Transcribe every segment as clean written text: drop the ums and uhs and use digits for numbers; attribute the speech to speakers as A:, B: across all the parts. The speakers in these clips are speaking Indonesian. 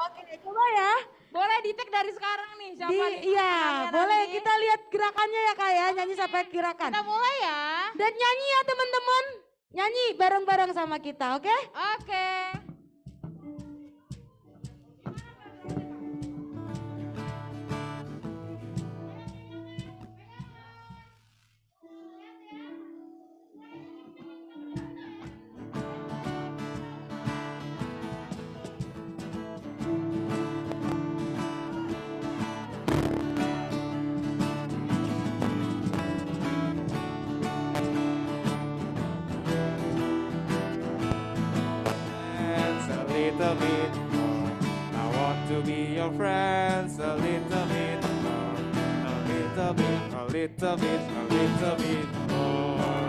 A: Oke, coba ya.
B: Boleh di-tag dari sekarang nih siapa nih?
A: Iya,
B: pemenangnya
A: boleh
B: nanti.
A: kita lihat gerakannya ya Kak ya, nyanyi sampai gerakan.
B: Kita mulai ya.
A: Dan nyanyi ya teman-teman. Nyanyi bareng-bareng sama kita, oke?
B: Oke.
C: A little bit more. I want to be your friends a little bit more. A little bit, a little bit, a little bit more.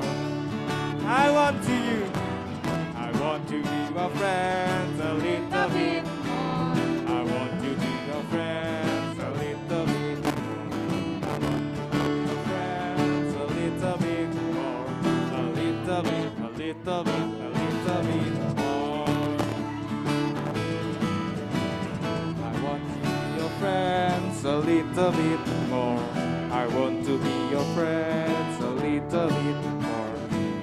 C: I want you. I want to be your friends a little bit more. I want to be your friends a little bit more. I want to be your friends a little bit more. A little bit, a little bit, a little bit more. I want to be your friends a little bit more. I want to be your friends a little bit more.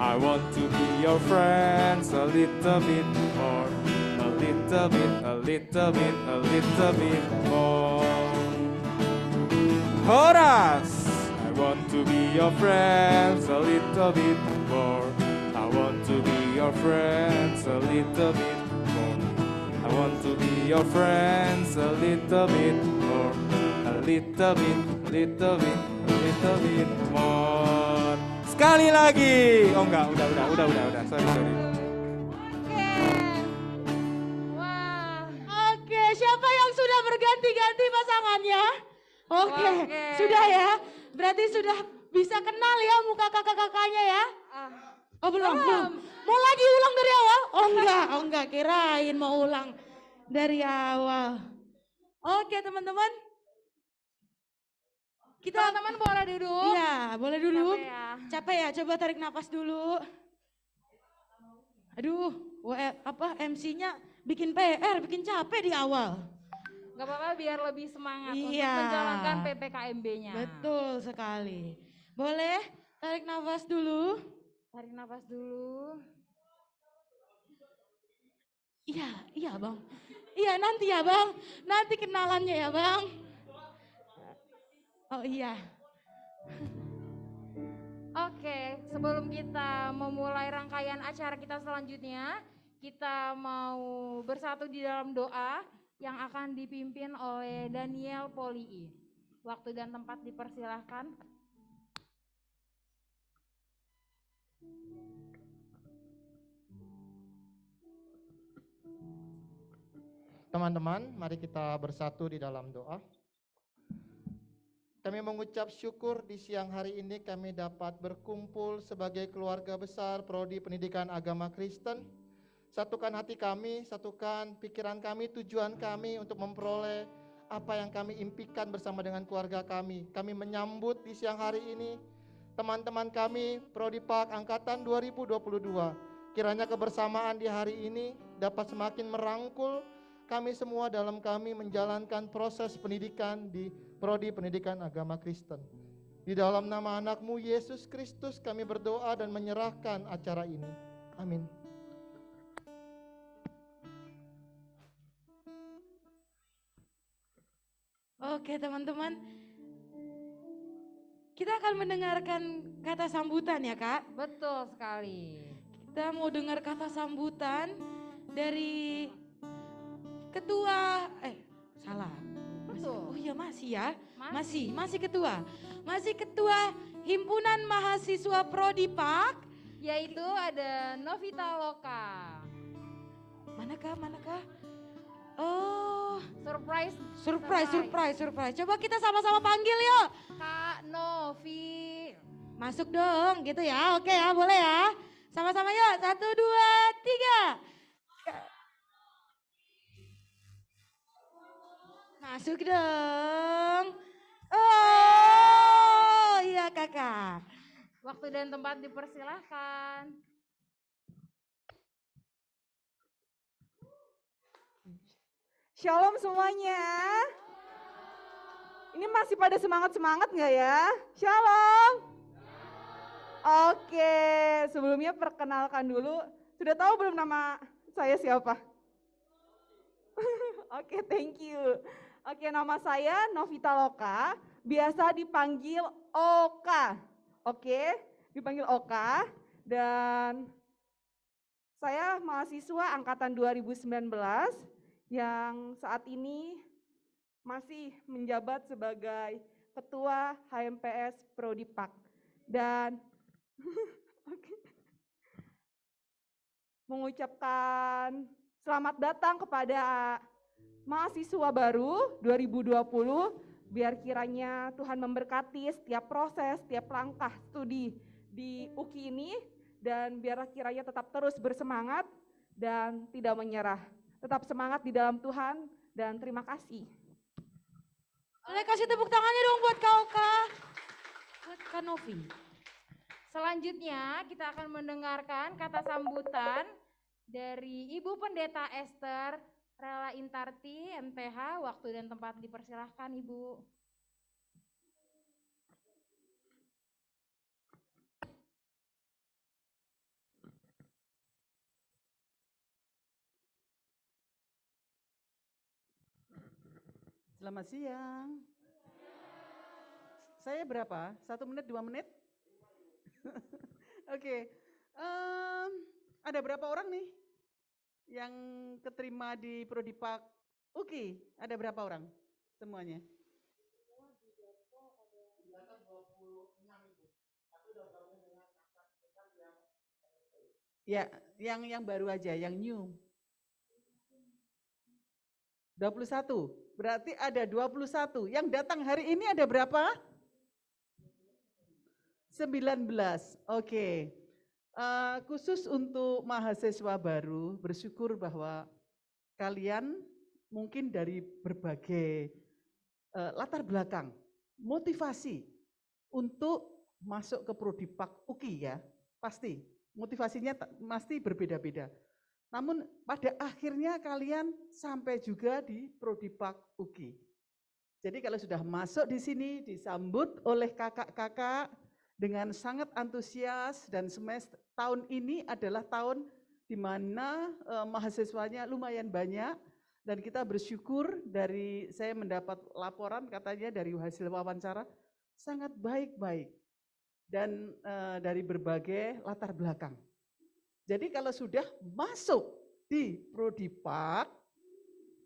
C: I want to be your friends a little bit more. A little bit, a little bit, a little bit more. Chorus! I want to be your friends a little bit more. I want to be your friends a little bit more. I want to be your friends a little bit more. A little bit, little bit, little bit more. Sekali lagi. Oh enggak, udah. Sorry.
B: Oke. Wah.
A: Oke, siapa yang sudah berganti-ganti pasangannya? Oke,
B: Oke.
A: sudah ya. Berarti sudah bisa kenal ya muka kakak-kakaknya ya?
B: Ah,
A: Oh belum. Mau lagi ulang dari awal? Oh enggak, kirain mau ulang dari awal. Oke teman-teman. Kita
B: teman-teman boleh duduk.
A: Iya, boleh dulu.
B: Capek ya.
A: Capek ya, coba tarik nafas dulu. Aduh, MC-nya bikin PR, bikin capek di awal.
B: Gak apa-apa biar lebih semangat untuk
A: Iya.
B: menjalankan PPKMB-nya.
A: Betul sekali. Boleh tarik nafas dulu.
B: Tarik nafas dulu.
A: Iya bang. Iya nanti ya bang. Nanti kenalannya ya bang. Oh iya.
B: Oke, sebelum kita memulai rangkaian acara kita selanjutnya, kita mau bersatu di dalam doa yang akan dipimpin oleh Daniel Polii. Waktu dan tempat dipersilahkan.
D: Teman-teman, mari kita bersatu di dalam doa. Kami mengucap syukur di siang hari ini kami dapat berkumpul sebagai keluarga besar Prodi Pendidikan Agama Kristen. Satukan hati kami, satukan pikiran kami, tujuan kami untuk memperoleh apa yang kami impikan bersama dengan keluarga kami. Kami menyambut di siang hari ini teman-teman kami Prodi PAK Angkatan 2022. Kiranya kebersamaan di hari ini dapat semakin merangkul kami semua dalam kami menjalankan proses pendidikan di Prodi Pendidikan Agama Kristen. Di dalam nama anak-Mu Yesus Kristus kami berdoa dan menyerahkan acara ini. Amin.
A: Oke teman-teman. Kita akan mendengarkan kata sambutan ya kak.
B: Betul sekali.
A: Kita mau dengar kata sambutan dari ketua, salah.
B: Betul.
A: Oh iya masih ya, masih ketua. Masih ketua Himpunan Mahasiswa Prodi PAK.
B: Yaitu ada Novita Loka.
A: Manakah? Oh, surprise. Coba kita sama-sama panggil yuk.
B: Kak Novi.
A: Masuk dong gitu ya, oke ya boleh ya. Sama-sama yuk, 1, 2, 3. Masuk dong. Oh iya kakak.
B: Waktu dan tempat dipersilahkan.
E: Shalom semuanya. Ini masih pada semangat-semangat nggak ya? Shalom. Oke, sebelumnya perkenalkan dulu. Sudah tahu belum nama saya siapa? Oke, thank you. Oke, nama saya Novita Loka, biasa dipanggil Oka. Oke, dipanggil Oka. Dan saya mahasiswa angkatan 2019 yang saat ini masih menjabat sebagai Ketua HMPS Prodipak. Dan mengucapkan selamat datang kepada mahasiswa baru 2020, biar kiranya Tuhan memberkati setiap proses, setiap langkah studi di UKI ini, dan biar kiranya tetap terus bersemangat dan tidak menyerah. Tetap semangat di dalam Tuhan, dan terima kasih.
A: Boleh kasih tepuk tangannya dong buat Kak Oka. Buat Kak Novi.
B: Selanjutnya kita akan mendengarkan kata sambutan dari Ibu Pendeta Esther Rela Intarti, MTH. Waktu dan tempat dipersilahkan Ibu.
F: Selamat siang. Saya berapa? 1 menit, 2 menit? Oke. Ada berapa orang nih yang keterima di Prodipak UKI? Ada berapa orang semuanya? Ya, yang baru aja, yang new. 21. Berarti ada 21. Yang datang hari ini ada berapa? 19. Oke. Khusus untuk mahasiswa baru, bersyukur bahwa kalian mungkin dari berbagai latar belakang, motivasi untuk masuk ke Prodipak UKI ya, pasti. Motivasinya pasti berbeda-beda. Namun pada akhirnya kalian sampai juga di Prodipak UKI. Jadi kalau sudah masuk di sini disambut oleh kakak-kakak dengan sangat antusias, dan semester tahun ini adalah tahun di mana mahasiswanya lumayan banyak, dan kita bersyukur dari saya mendapat laporan katanya dari hasil wawancara sangat baik-baik dan dari berbagai latar belakang. Jadi kalau sudah masuk di Prodipak,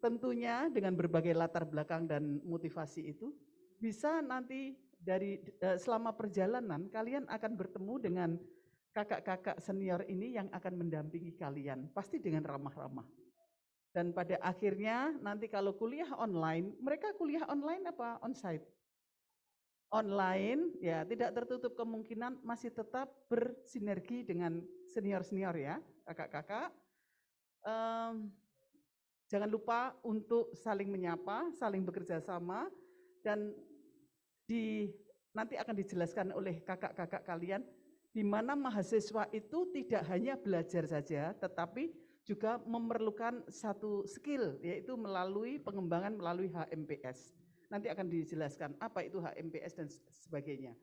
F: tentunya dengan berbagai latar belakang dan motivasi itu, bisa nanti dari selama perjalanan kalian akan bertemu dengan kakak-kakak senior ini yang akan mendampingi kalian, pasti dengan ramah-ramah. Dan pada akhirnya nanti kalau kuliah online, mereka kuliah online apa onsite? Online, ya tidak tertutup kemungkinan masih tetap bersinergi dengan senior-senior ya, kakak-kakak. Jangan lupa untuk saling menyapa, saling bekerja sama, dan nanti akan dijelaskan oleh kakak-kakak kalian, di mana mahasiswa itu tidak hanya belajar saja, tetapi juga memerlukan satu skill, yaitu melalui pengembangan melalui HMPS. Nanti akan dijelaskan apa itu HMPS dan sebagainya.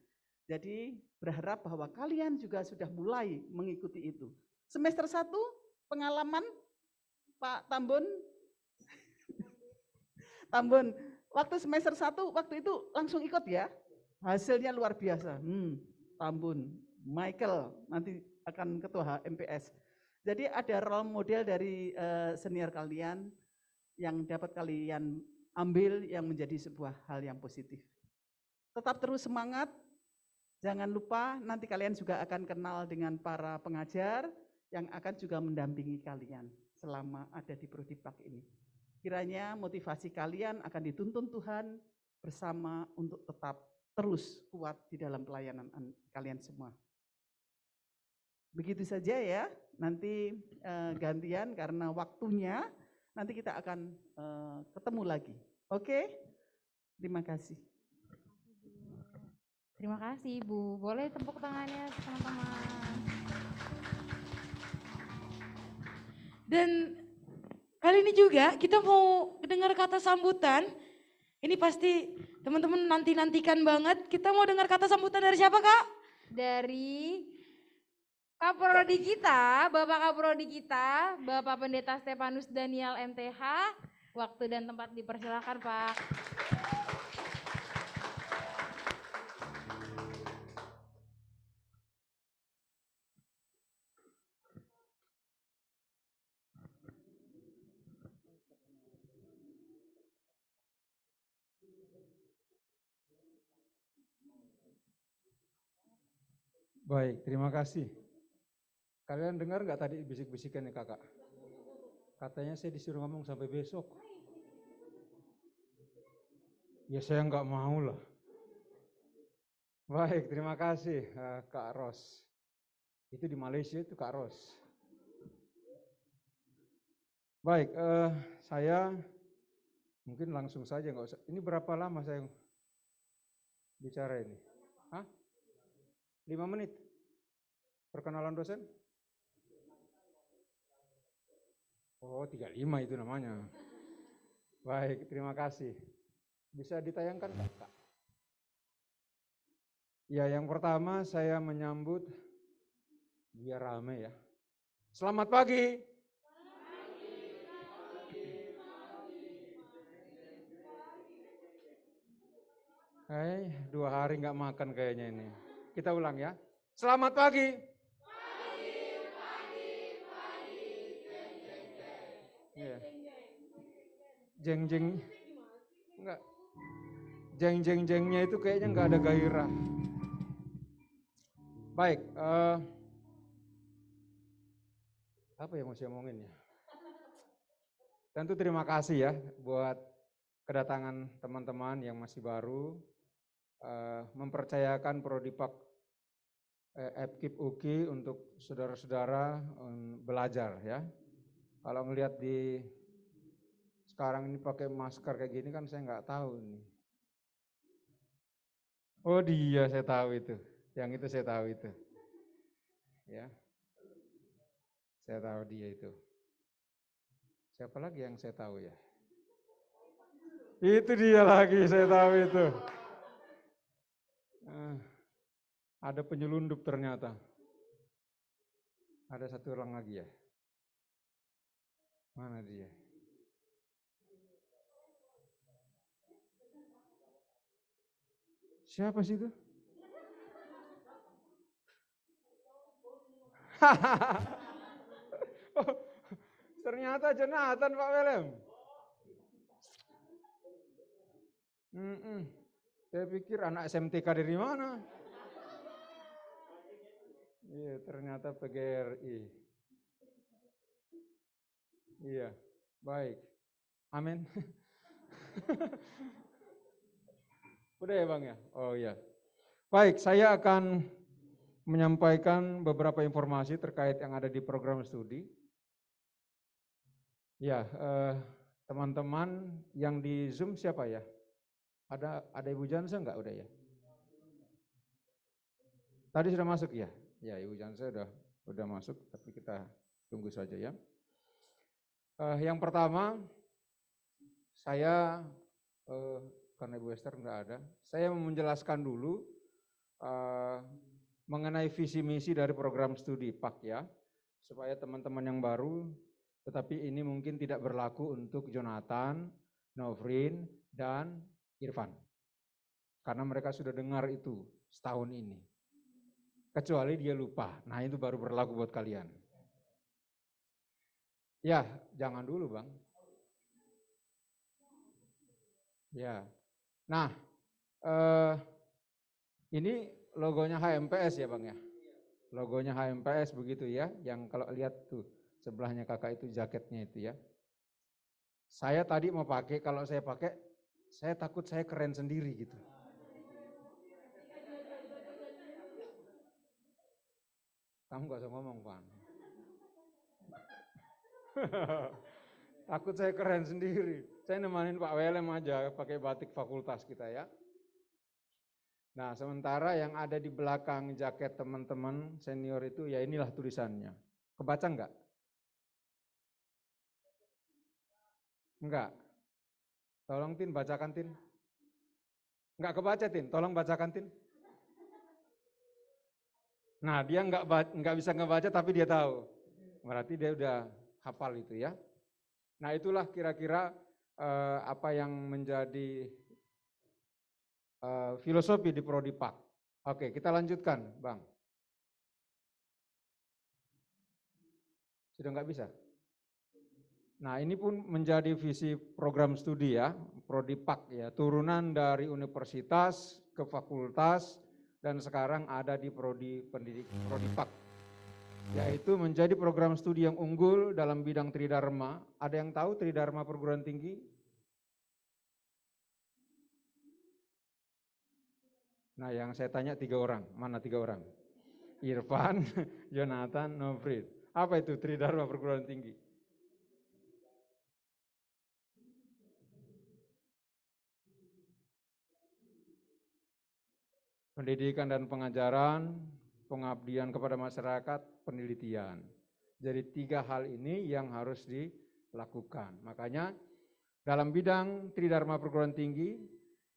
F: Jadi berharap bahwa kalian juga sudah mulai mengikuti itu. Semester 1 pengalaman Pak Tambun, Tambun, waktu semester 1 waktu itu langsung ikut ya, hasilnya luar biasa. Tambun, Michael nanti akan ketua HMPS. Jadi ada role model dari senior kalian yang dapat kalian ambil yang menjadi sebuah hal yang positif. Tetap terus semangat, jangan lupa nanti kalian juga akan kenal dengan para pengajar yang akan juga mendampingi kalian selama ada di Prodipak ini. Kiranya motivasi kalian akan dituntun Tuhan bersama untuk tetap terus kuat di dalam pelayanan kalian semua. Begitu saja ya, nanti gantian karena waktunya, nanti kita akan ketemu lagi. Oke? Terima kasih.
B: Terima kasih Ibu. Boleh tepuk tangannya teman-teman.
A: Dan Kali ini juga kita mau dengar kata sambutan. Ini pasti teman-teman nanti-nantikan banget. Kita mau dengar kata sambutan dari siapa, Kak?
B: Dari Kaprodi kita, Bapak Kaprodi kita, Bapak Pendeta Stefanus Daniel MTH. Waktu dan tempat dipersilakan, Pak.
G: Baik, terima kasih. Kalian dengar nggak tadi bisik-bisikannya kakak? Katanya saya disuruh ngomong sampai besok. Ya saya nggak mau lah. Baik, terima kasih Kak Ros. Itu di Malaysia itu Kak Ros. Baik, saya mungkin langsung saja nggak usah. Ini berapa lama saya bicara ini? Hah? 5 menit? Perkenalan dosen? Oh, 35 itu namanya. Baik, terima kasih. Bisa ditayangkan, Kak? Ya, yang pertama saya menyambut, biar rame ya. Selamat pagi. Hai, 2 hari nggak makan kayaknya ini. Kita ulang ya. Selamat pagi. Iya. Jeng-jeng. Enggak. Jeng-jeng-jengnya itu kayaknya nggak ada gairah. Baik, apa yang mau saya omongin ya? Tentu terima kasih ya buat kedatangan teman-teman yang masih baru, mempercayakan Prodipak FKIP UKI untuk saudara-saudara belajar ya. Kalau ngelihat di sekarang ini pakai masker kayak gini kan saya nggak tahu ini. Oh dia saya tahu itu, yang itu saya tahu itu. Ya, saya tahu dia itu. Siapa lagi yang saya tahu ya? Itu dia lagi saya tahu itu. Ada penyelundup ternyata. Ada satu orang lagi ya. Mana dia? Siapa sih itu? Oh, ternyata Jonathan Pak Willem. Saya pikir anak SMTK dari mana? Iya, ternyata PGRI. Iya, baik. Amin. Udah ya Bang ya? Oh iya. Baik, saya akan menyampaikan beberapa informasi terkait yang ada di program studi. Ya, teman-teman yang di Zoom siapa ya? Ada Ibu Jansa enggak udah ya? Tadi sudah masuk ya? Ya, Ibu Jansa udah masuk, tapi kita tunggu saja ya. Yang pertama, saya karena Ibu Esther enggak ada, saya mau menjelaskan dulu mengenai visi misi dari program studi PAK ya, supaya teman-teman yang baru, tetapi ini mungkin tidak berlaku untuk Jonathan, Novrin, dan Irfan. Karena mereka sudah dengar itu setahun ini. Kecuali dia lupa, nah itu baru berlaku buat kalian. Ya, jangan dulu Bang. Ya, nah ini logonya HMPS ya Bang ya. Logonya HMPS begitu ya, yang kalau lihat tuh sebelahnya kakak itu jaketnya itu ya. Saya tadi mau pakai, kalau saya pakai, saya takut saya keren sendiri gitu. Kamu gak usah ngomong Pak. Takut saya keren sendiri. Saya nemanin Pak Willem aja pakai batik fakultas kita ya. Nah, sementara yang ada di belakang jaket teman-teman senior itu ya inilah tulisannya. Kebaca enggak? Enggak. Tolong Tin, bacakan Tin. Enggak kebaca Tin, tolong bacakan Tin. Nah dia enggak bisa ngebaca tapi dia tahu. Berarti dia udah hafal itu ya. Nah itulah kira-kira apa yang menjadi filosofi di Prodi PAK. Oke, kita lanjutkan, Bang. Sudah nggak bisa? Nah, ini pun menjadi visi program studi ya, Prodi PAK ya, turunan dari universitas ke fakultas dan sekarang ada di Prodi PAK. Yaitu menjadi program studi yang unggul dalam bidang Tridharma. Ada yang tahu Tridharma perguruan tinggi? Nah, yang saya tanya 3 orang, mana 3 orang? Irfan, Jonathan, Nofrid. Apa itu Tridharma perguruan tinggi? Pendidikan dan pengajaran, pengabdian kepada masyarakat, penelitian. Jadi 3 hal ini yang harus dilakukan. Makanya dalam bidang Tridharma perguruan tinggi,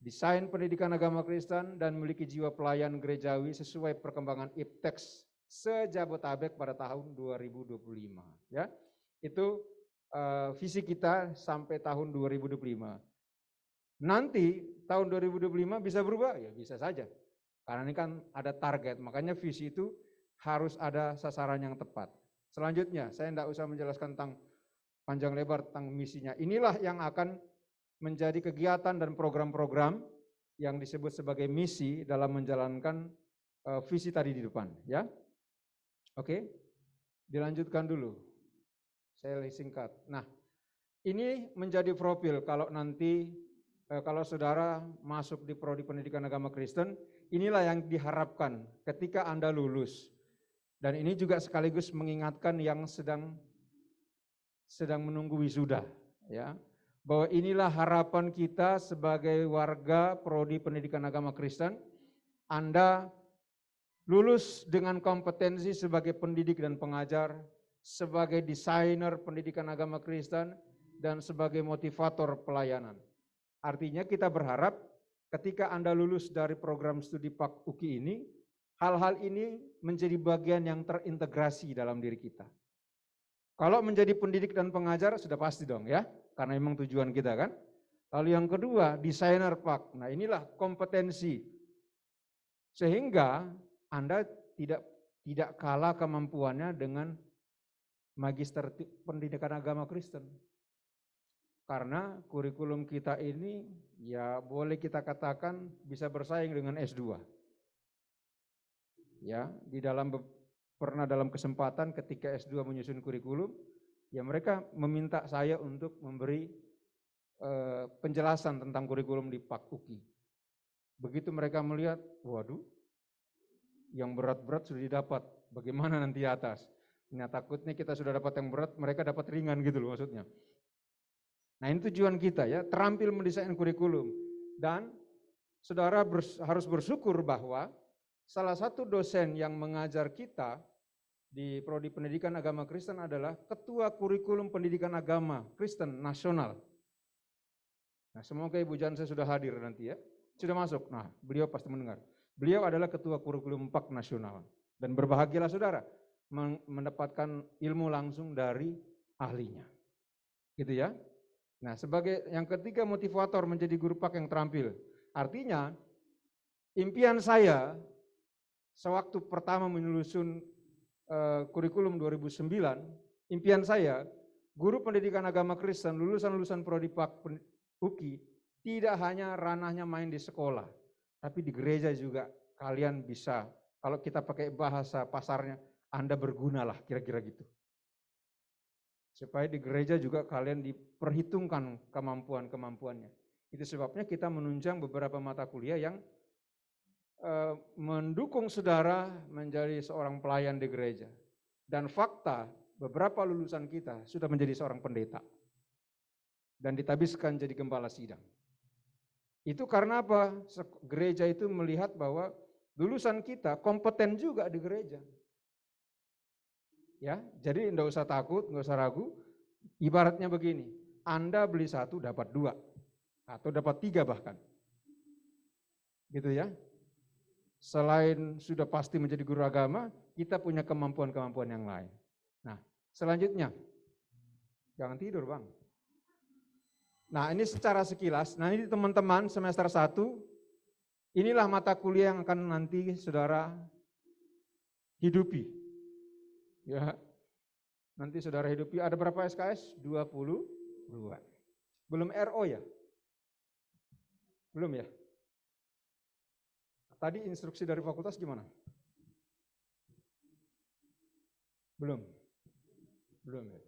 G: desain pendidikan agama Kristen dan memiliki jiwa pelayan gerejawi sesuai perkembangan IPTEX se-Jabotabek pada tahun 2025. Ya, itu visi kita sampai tahun 2025. Nanti tahun 2025 bisa berubah? Ya bisa saja. Karena ini kan ada target, makanya visi itu harus ada sasaran yang tepat. Selanjutnya, saya tidak usah menjelaskan tentang panjang lebar tentang misinya. Inilah yang akan menjadi kegiatan dan program-program yang disebut sebagai misi dalam menjalankan visi tadi di depan. Ya, oke, dilanjutkan dulu. Saya singkat. Nah, ini menjadi profil kalau nanti kalau saudara masuk di Prodi Pendidikan Agama Kristen, inilah yang diharapkan ketika Anda lulus. Dan ini juga sekaligus mengingatkan yang sedang menunggu wisuda, ya. Bahwa inilah harapan kita sebagai warga Prodi Pendidikan Agama Kristen. Anda lulus dengan kompetensi sebagai pendidik dan pengajar, sebagai desainer pendidikan agama Kristen, dan sebagai motivator pelayanan. Artinya kita berharap ketika Anda lulus dari program studi PAK UKI ini, hal-hal ini menjadi bagian yang terintegrasi dalam diri kita. Kalau menjadi pendidik dan pengajar sudah pasti dong ya, karena memang tujuan kita kan. Lalu yang kedua, desainer PAK. Nah inilah kompetensi. Sehingga Anda tidak kalah kemampuannya dengan magister pendidikan agama Kristen. Karena kurikulum kita ini ya boleh kita katakan bisa bersaing dengan S2. Ya, pernah dalam kesempatan ketika S2 menyusun kurikulum, ya mereka meminta saya untuk memberi penjelasan tentang kurikulum di PAK UKI. Begitu mereka melihat, waduh, yang berat-berat sudah didapat, bagaimana nanti atas? Nah takutnya kita sudah dapat yang berat, mereka dapat ringan gitu loh maksudnya. Nah ini tujuan kita ya, terampil mendesain kurikulum. Dan saudara harus bersyukur bahwa salah satu dosen yang mengajar kita di Prodi Pendidikan Agama Kristen adalah Ketua Kurikulum Pendidikan Agama Kristen Nasional. Nah semoga Ibu Jansa sudah hadir nanti ya, sudah masuk. Nah beliau pasti mendengar. Beliau adalah Ketua Kurikulum PAK Nasional. Dan berbahagialah saudara mendapatkan ilmu langsung dari ahlinya. Gitu ya. Nah sebagai yang ketiga motivator menjadi guru PAK yang terampil. Artinya impian saya sewaktu pertama menyusun kurikulum 2009, impian saya guru pendidikan agama Kristen lulusan-lulusan Prodi PAK UKI tidak hanya ranahnya main di sekolah, tapi di gereja juga kalian bisa, kalau kita pakai bahasa pasarnya, Anda bergunalah kira-kira gitu. Supaya di gereja juga kalian diperhitungkan kemampuan-kemampuannya. Itu sebabnya kita menunjang beberapa mata kuliah yang mendukung saudara menjadi seorang pelayan di gereja. Dan fakta, beberapa lulusan kita sudah menjadi seorang pendeta. Dan ditabiskan jadi gembala sidang. Itu karena apa? Gereja itu melihat bahwa lulusan kita kompeten juga di gereja. Ya, jadi enggak usah takut, enggak usah ragu. Ibaratnya begini, Anda beli 1 dapat 2 atau dapat 3 bahkan. Gitu ya. Selain sudah pasti menjadi guru agama, kita punya kemampuan-kemampuan yang lain. Nah, selanjutnya, jangan tidur Bang. Nah ini secara sekilas, nah ini teman-teman semester 1, inilah mata kuliah yang akan nanti saudara hidupi. Ya, nanti saudara hidupi, ada berapa SKS? 22. Belum RO ya? Belum ya? Tadi instruksi dari fakultas gimana? Belum? Belum ya?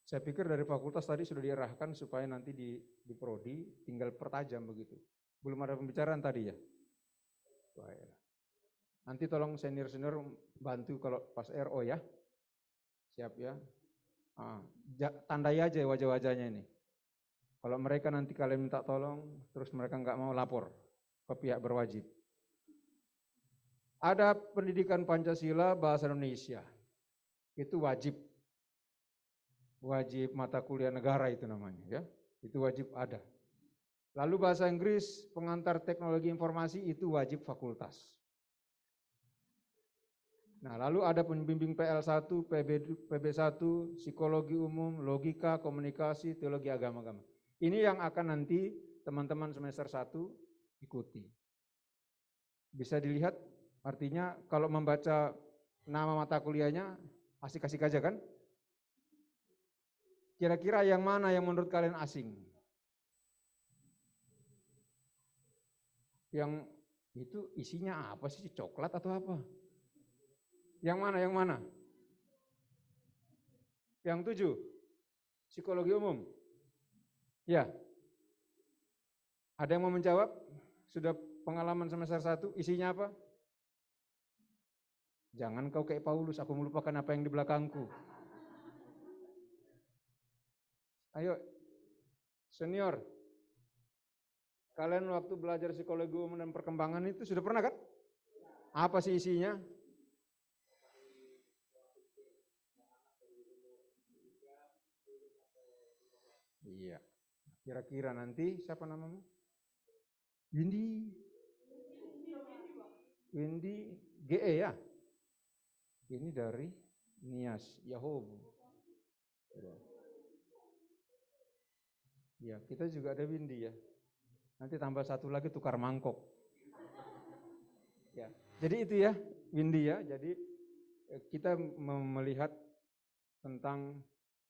G: Saya pikir dari fakultas tadi sudah diarahkan supaya nanti di prodi tinggal pertajam begitu. Belum ada pembicaraan tadi ya? Baik. Nanti tolong senior-senior bantu kalau pas RO ya. Siap ya. Tandai aja wajah-wajahnya ini. Kalau mereka nanti kalian minta tolong, terus mereka nggak mau lapor ke pihak berwajib. Ada pendidikan Pancasila bahasa Indonesia. Itu wajib. Wajib mata kuliah negara itu namanya ya. Itu wajib ada. Lalu bahasa Inggris, pengantar teknologi informasi itu wajib fakultas. Nah, lalu ada pembimbing PL1, PB1, psikologi umum, logika, komunikasi, teologi agama-agama. Ini yang akan nanti teman-teman semester 1 ikuti. Bisa dilihat, artinya kalau membaca nama mata kuliahnya, asik-asik aja kan? Kira-kira yang mana yang menurut kalian asing? Yang itu isinya apa sih? Coklat atau apa? Yang mana? Yang mana? Yang 7? Psikologi umum? Ya. Ada yang mau menjawab? Sudah pengalaman semester 1, isinya apa? Jangan kau kayak Paulus, aku melupakan apa yang di belakangku. Ayo, senior, kalian waktu belajar psikologi umum dan perkembangan itu sudah pernah kan? Apa sih isinya? Iya, kira-kira nanti siapa namamu? Windy GE ya? Ini dari Nias, Yahob. Ya, kita juga ada Windy ya. Nanti tambah satu lagi tukar mangkok. Ya, jadi itu ya Windy ya. Jadi kita melihat tentang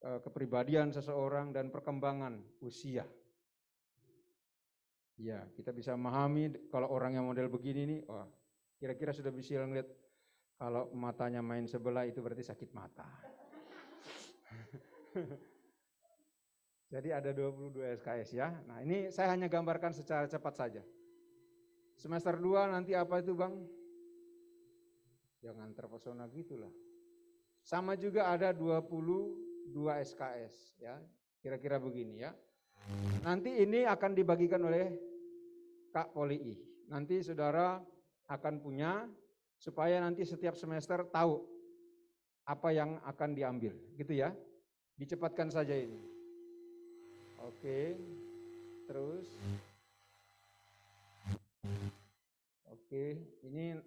G: kepribadian seseorang dan perkembangan usia. Ya, kita bisa memahami kalau orang yang model begini nih, wah, kira-kira sudah bisa ngeliat kalau matanya main sebelah itu berarti sakit mata. Jadi ada 22 SKS ya. Nah ini saya hanya gambarkan secara cepat saja. Semester 2 nanti apa itu Bang? Jangan terpesona gitulah. Sama juga ada 22 SKS ya. Kira-kira begini ya. Nanti ini akan dibagikan oleh Kak Poli. Nanti saudara akan punya supaya nanti setiap semester tahu apa yang akan diambil gitu ya. Dicepatkan saja ini. Oke, terus, oke, ini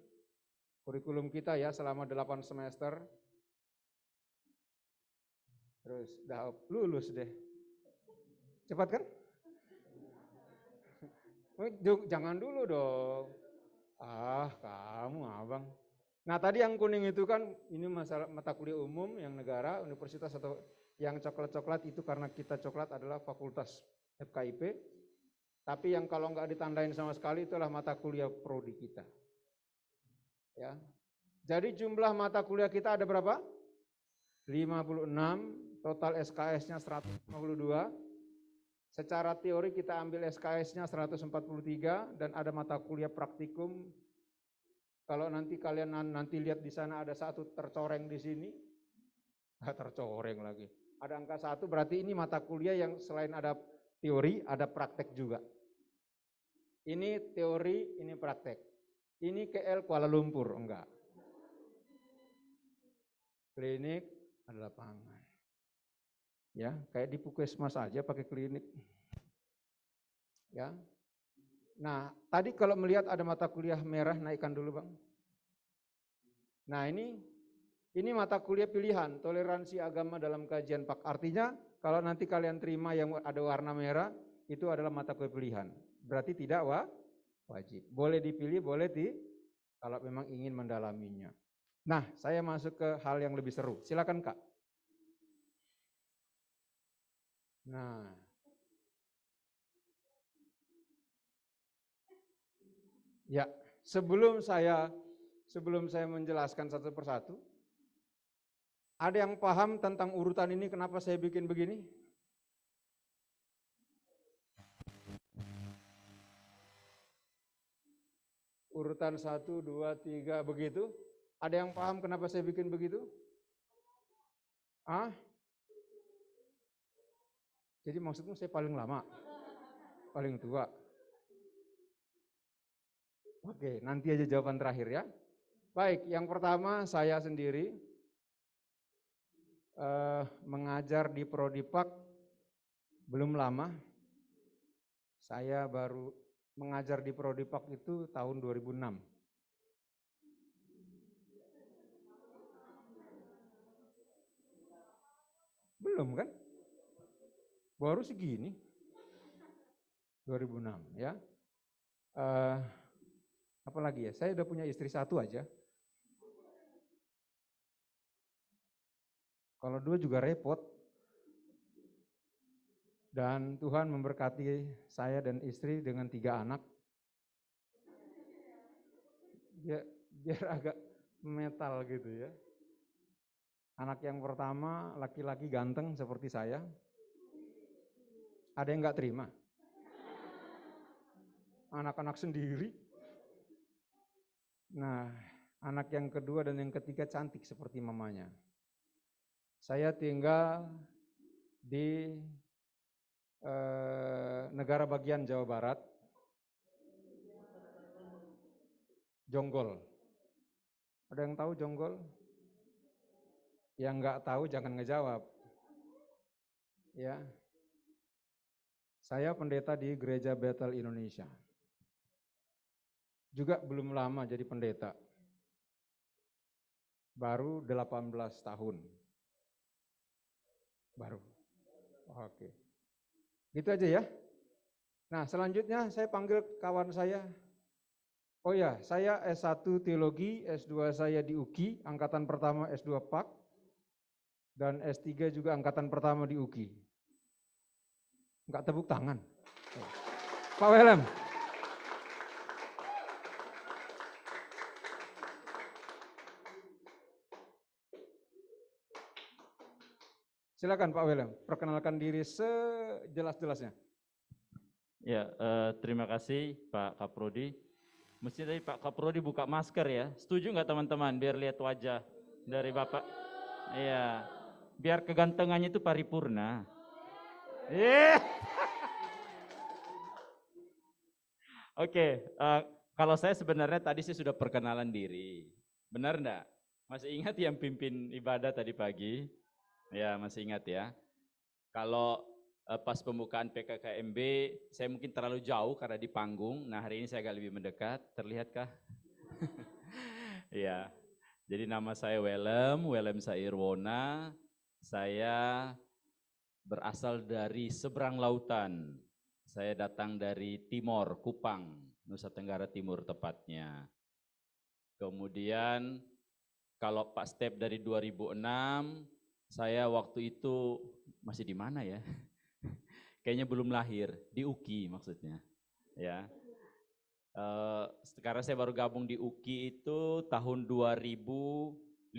G: kurikulum kita ya selama 8 semester. Terus, dah lulus deh. Cepat kan? Jangan dulu dong. Kamu abang. Nah tadi yang kuning itu kan, ini masalah mata kuliah umum yang negara, universitas atau yang coklat-coklat itu karena kita coklat adalah fakultas FKIP, tapi yang kalau nggak ditandain sama sekali itulah mata kuliah prodi kita. Ya. Jadi jumlah mata kuliah kita ada berapa? 56, total SKS-nya 152. Secara teori kita ambil SKS-nya 143 dan ada mata kuliah praktikum. Kalau nanti kalian nanti lihat di sana ada satu tercoreng di sini. Tercoreng lagi. Ada angka 1 berarti ini mata kuliah yang selain ada teori, ada praktek juga. Ini teori, ini praktek. Ini KL Kuala Lumpur, enggak. Klinik ada lapangan. Ya, kayak di Puskesmas aja pakai klinik. Ya. Nah, tadi kalau melihat ada mata kuliah merah, naikkan dulu, Bang. Nah, ini mata kuliah pilihan, toleransi agama dalam kajian PAK. Artinya, kalau nanti kalian terima yang ada warna merah, itu adalah mata kuliah pilihan. Berarti tidak wajib. Boleh dipilih, boleh kalau memang ingin mendalaminya. Nah, saya masuk ke hal yang lebih seru. Silakan, Kak. Nah, ya, sebelum saya menjelaskan satu persatu, ada yang paham tentang urutan ini kenapa saya bikin begini? Urutan 1, 2, 3 begitu. Ada yang paham kenapa saya bikin begitu? Jadi maksudmu saya paling lama? Paling tua? Oke, nanti aja jawaban terakhir ya. Baik, yang pertama saya sendiri mengajar di Prodi PAK belum lama. Saya baru mengajar di Prodi PAK itu tahun 2006. Belum kan? Baru segini. 2006 ya. Apalagi ya, saya udah punya istri 1 aja. Kalau 2 juga repot. Dan Tuhan memberkati saya dan istri dengan 3 anak. Biar agak metal gitu ya. Anak yang pertama laki-laki ganteng seperti saya. Ada yang nggak terima? Anak-anak sendiri. Nah, anak yang kedua dan yang ketiga cantik seperti mamanya. Saya tinggal di negara bagian Jawa Barat, Jonggol. Ada yang tahu Jonggol? Yang nggak tahu jangan ngejawab. Ya, saya pendeta di Gereja Bethel Indonesia. Juga belum lama jadi pendeta. Baru 18 tahun. Baru. Oke. Gitu aja ya. Nah, selanjutnya saya panggil kawan saya. Oh ya, saya S1 Teologi, S2 saya di UKI, angkatan pertama S2 PAK, dan S3 juga angkatan pertama di UKI. Enggak tepuk tangan. Pak Welem. Silakan Pak Welem, perkenalkan diri sejelas-jelasnya.
H: Ya, terima kasih Pak Kaprodi. Mesti tadi Pak Kaprodi buka masker ya. Setuju nggak teman-teman biar lihat wajah dari Bapak? Iya, biar kegantengannya itu paripurna. Oke, kalau saya sebenarnya tadi sih sudah perkenalan diri. Benar enggak? Masih ingat yang pimpin ibadah tadi pagi? Ya, masih ingat ya. Kalau pas pembukaan PKKMB, saya mungkin terlalu jauh karena di panggung. Nah, hari ini saya agak lebih mendekat. Terlihatkah? Ya. Jadi nama saya Welem Sairwona. Saya berasal dari seberang lautan. Saya datang dari Timor, Kupang, Nusa Tenggara Timur tepatnya. Kemudian kalau Pak Step dari 2006, saya waktu itu masih di mana ya? Kayaknya belum lahir, di UKI maksudnya. Ya. Sekarang saya baru gabung di UKI itu tahun 2015.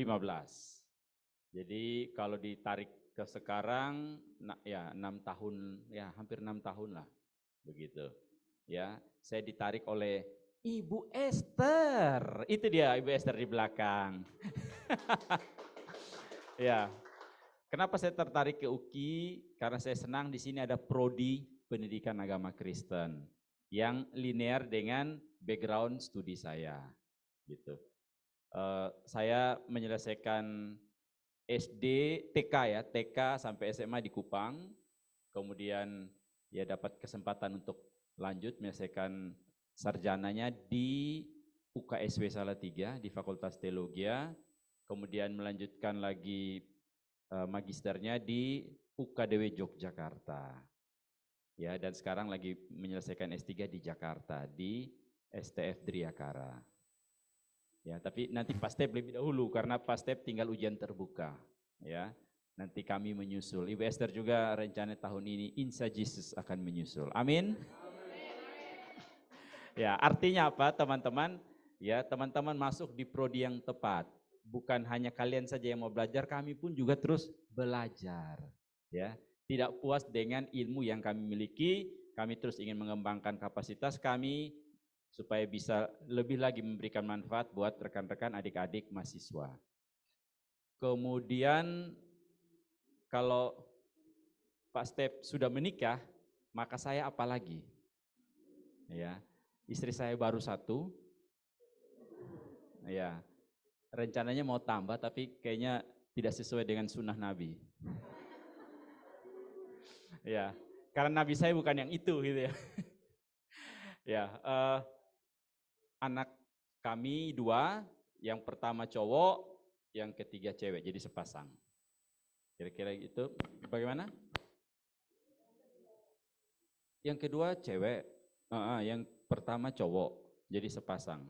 H: Jadi kalau ditarik ke sekarang, ya 6 tahun, ya hampir 6 tahun lah, begitu. Ya, saya ditarik oleh Ibu Esther, itu dia Ibu Esther di belakang. Ya. Kenapa saya tertarik ke UKI? Karena saya senang di sini ada prodi pendidikan agama Kristen yang linear dengan background studi saya, gitu. Saya menyelesaikan SD, TK ya, TK sampai SMA di Kupang, kemudian ya dapat kesempatan untuk lanjut menyelesaikan sarjananya di UKSW Salatiga di Fakultas Teologi, kemudian melanjutkan lagi magisternya di UKDW Yogyakarta. Ya, dan sekarang lagi menyelesaikan S3 di Jakarta di STF Driakara. Ya, tapi nanti Pastep lebih dahulu karena Pastep tinggal ujian terbuka, ya. Nanti kami menyusul. Ibu Esther juga rencana tahun ini Insya Jesus akan menyusul. Amin. Ya, artinya apa, teman-teman? Ya, teman-teman masuk di prodi yang tepat. Bukan hanya kalian saja yang mau belajar, kami pun juga terus belajar. Ya, tidak puas dengan ilmu yang kami miliki, kami terus ingin mengembangkan kapasitas kami supaya bisa lebih lagi memberikan manfaat buat rekan-rekan adik-adik mahasiswa. Kemudian kalau Pak Step sudah menikah, maka saya apa lagi? Ya, istri saya baru 1. Ya, rencananya mau tambah tapi kayaknya tidak sesuai dengan sunnah Nabi. Ya, karena Nabi saya bukan yang itu gitu ya. Ya, anak kami 2, yang pertama cowok, yang ketiga cewek, jadi sepasang. Kira-kira itu bagaimana? Yang kedua cewek, yang pertama cowok, jadi sepasang.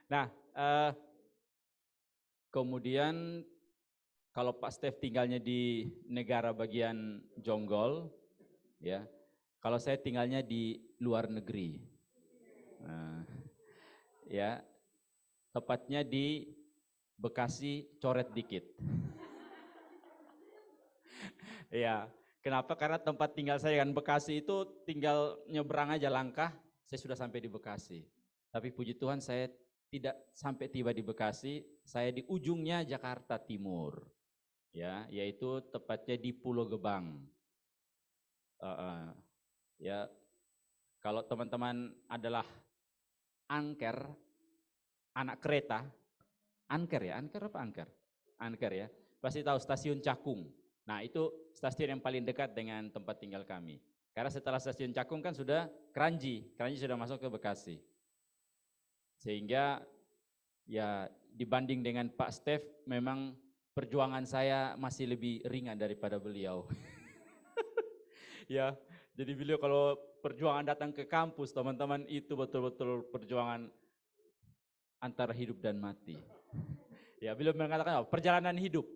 H: Nah, kemudian kalau Pak Stef tinggalnya di negara bagian Jonggol, ya. Kalau saya tinggalnya di luar negeri, ya, tepatnya di Bekasi, coret dikit. Ya, kenapa? Karena tempat tinggal saya kan Bekasi itu tinggal nyebrang aja langkah, saya sudah sampai di Bekasi. Tapi puji Tuhan saya tidak sampai tiba di Bekasi, saya di ujungnya Jakarta Timur, ya, yaitu tepatnya di Pulau Gebang. Ya, kalau teman-teman adalah angker, anak kereta, angker ya, angker apa angker? Angker ya, pasti tahu stasiun Cakung. Nah itu stasiun yang paling dekat dengan tempat tinggal kami. Karena setelah stasiun Cakung kan sudah Kranji sudah masuk ke Bekasi. Sehingga ya dibanding dengan Pak Stef memang perjuangan saya masih lebih ringan daripada beliau. Ya, jadi beliau kalau perjuangan datang ke kampus, teman-teman, itu betul-betul perjuangan antara hidup dan mati. Ya, beliau mengatakan perjalanan hidup.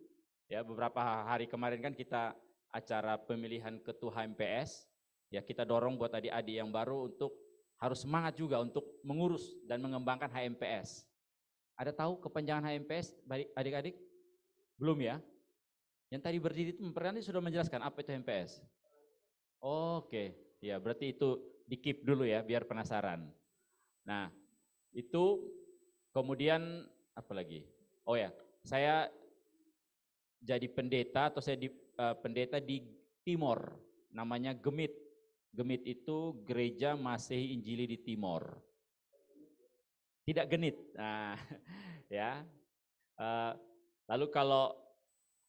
H: Ya, beberapa hari kemarin kan kita acara pemilihan ketua HMPS. Ya, kita dorong buat adik-adik yang baru untuk harus semangat juga untuk mengurus dan mengembangkan HMPS. Ada tahu kepanjangan HMPS, adik-adik? Belum ya? Yang tadi berdiri itu sudah menjelaskan apa itu HMPS. Oke, ya berarti itu di-keep dulu ya biar penasaran. Nah, itu kemudian apa lagi? Oh ya, saya jadi pendeta atau saya pendeta di Timor, namanya Gemit. Gemit itu Gereja Masehi Injili di Timor. Tidak genit. Nah, ya. Lalu kalau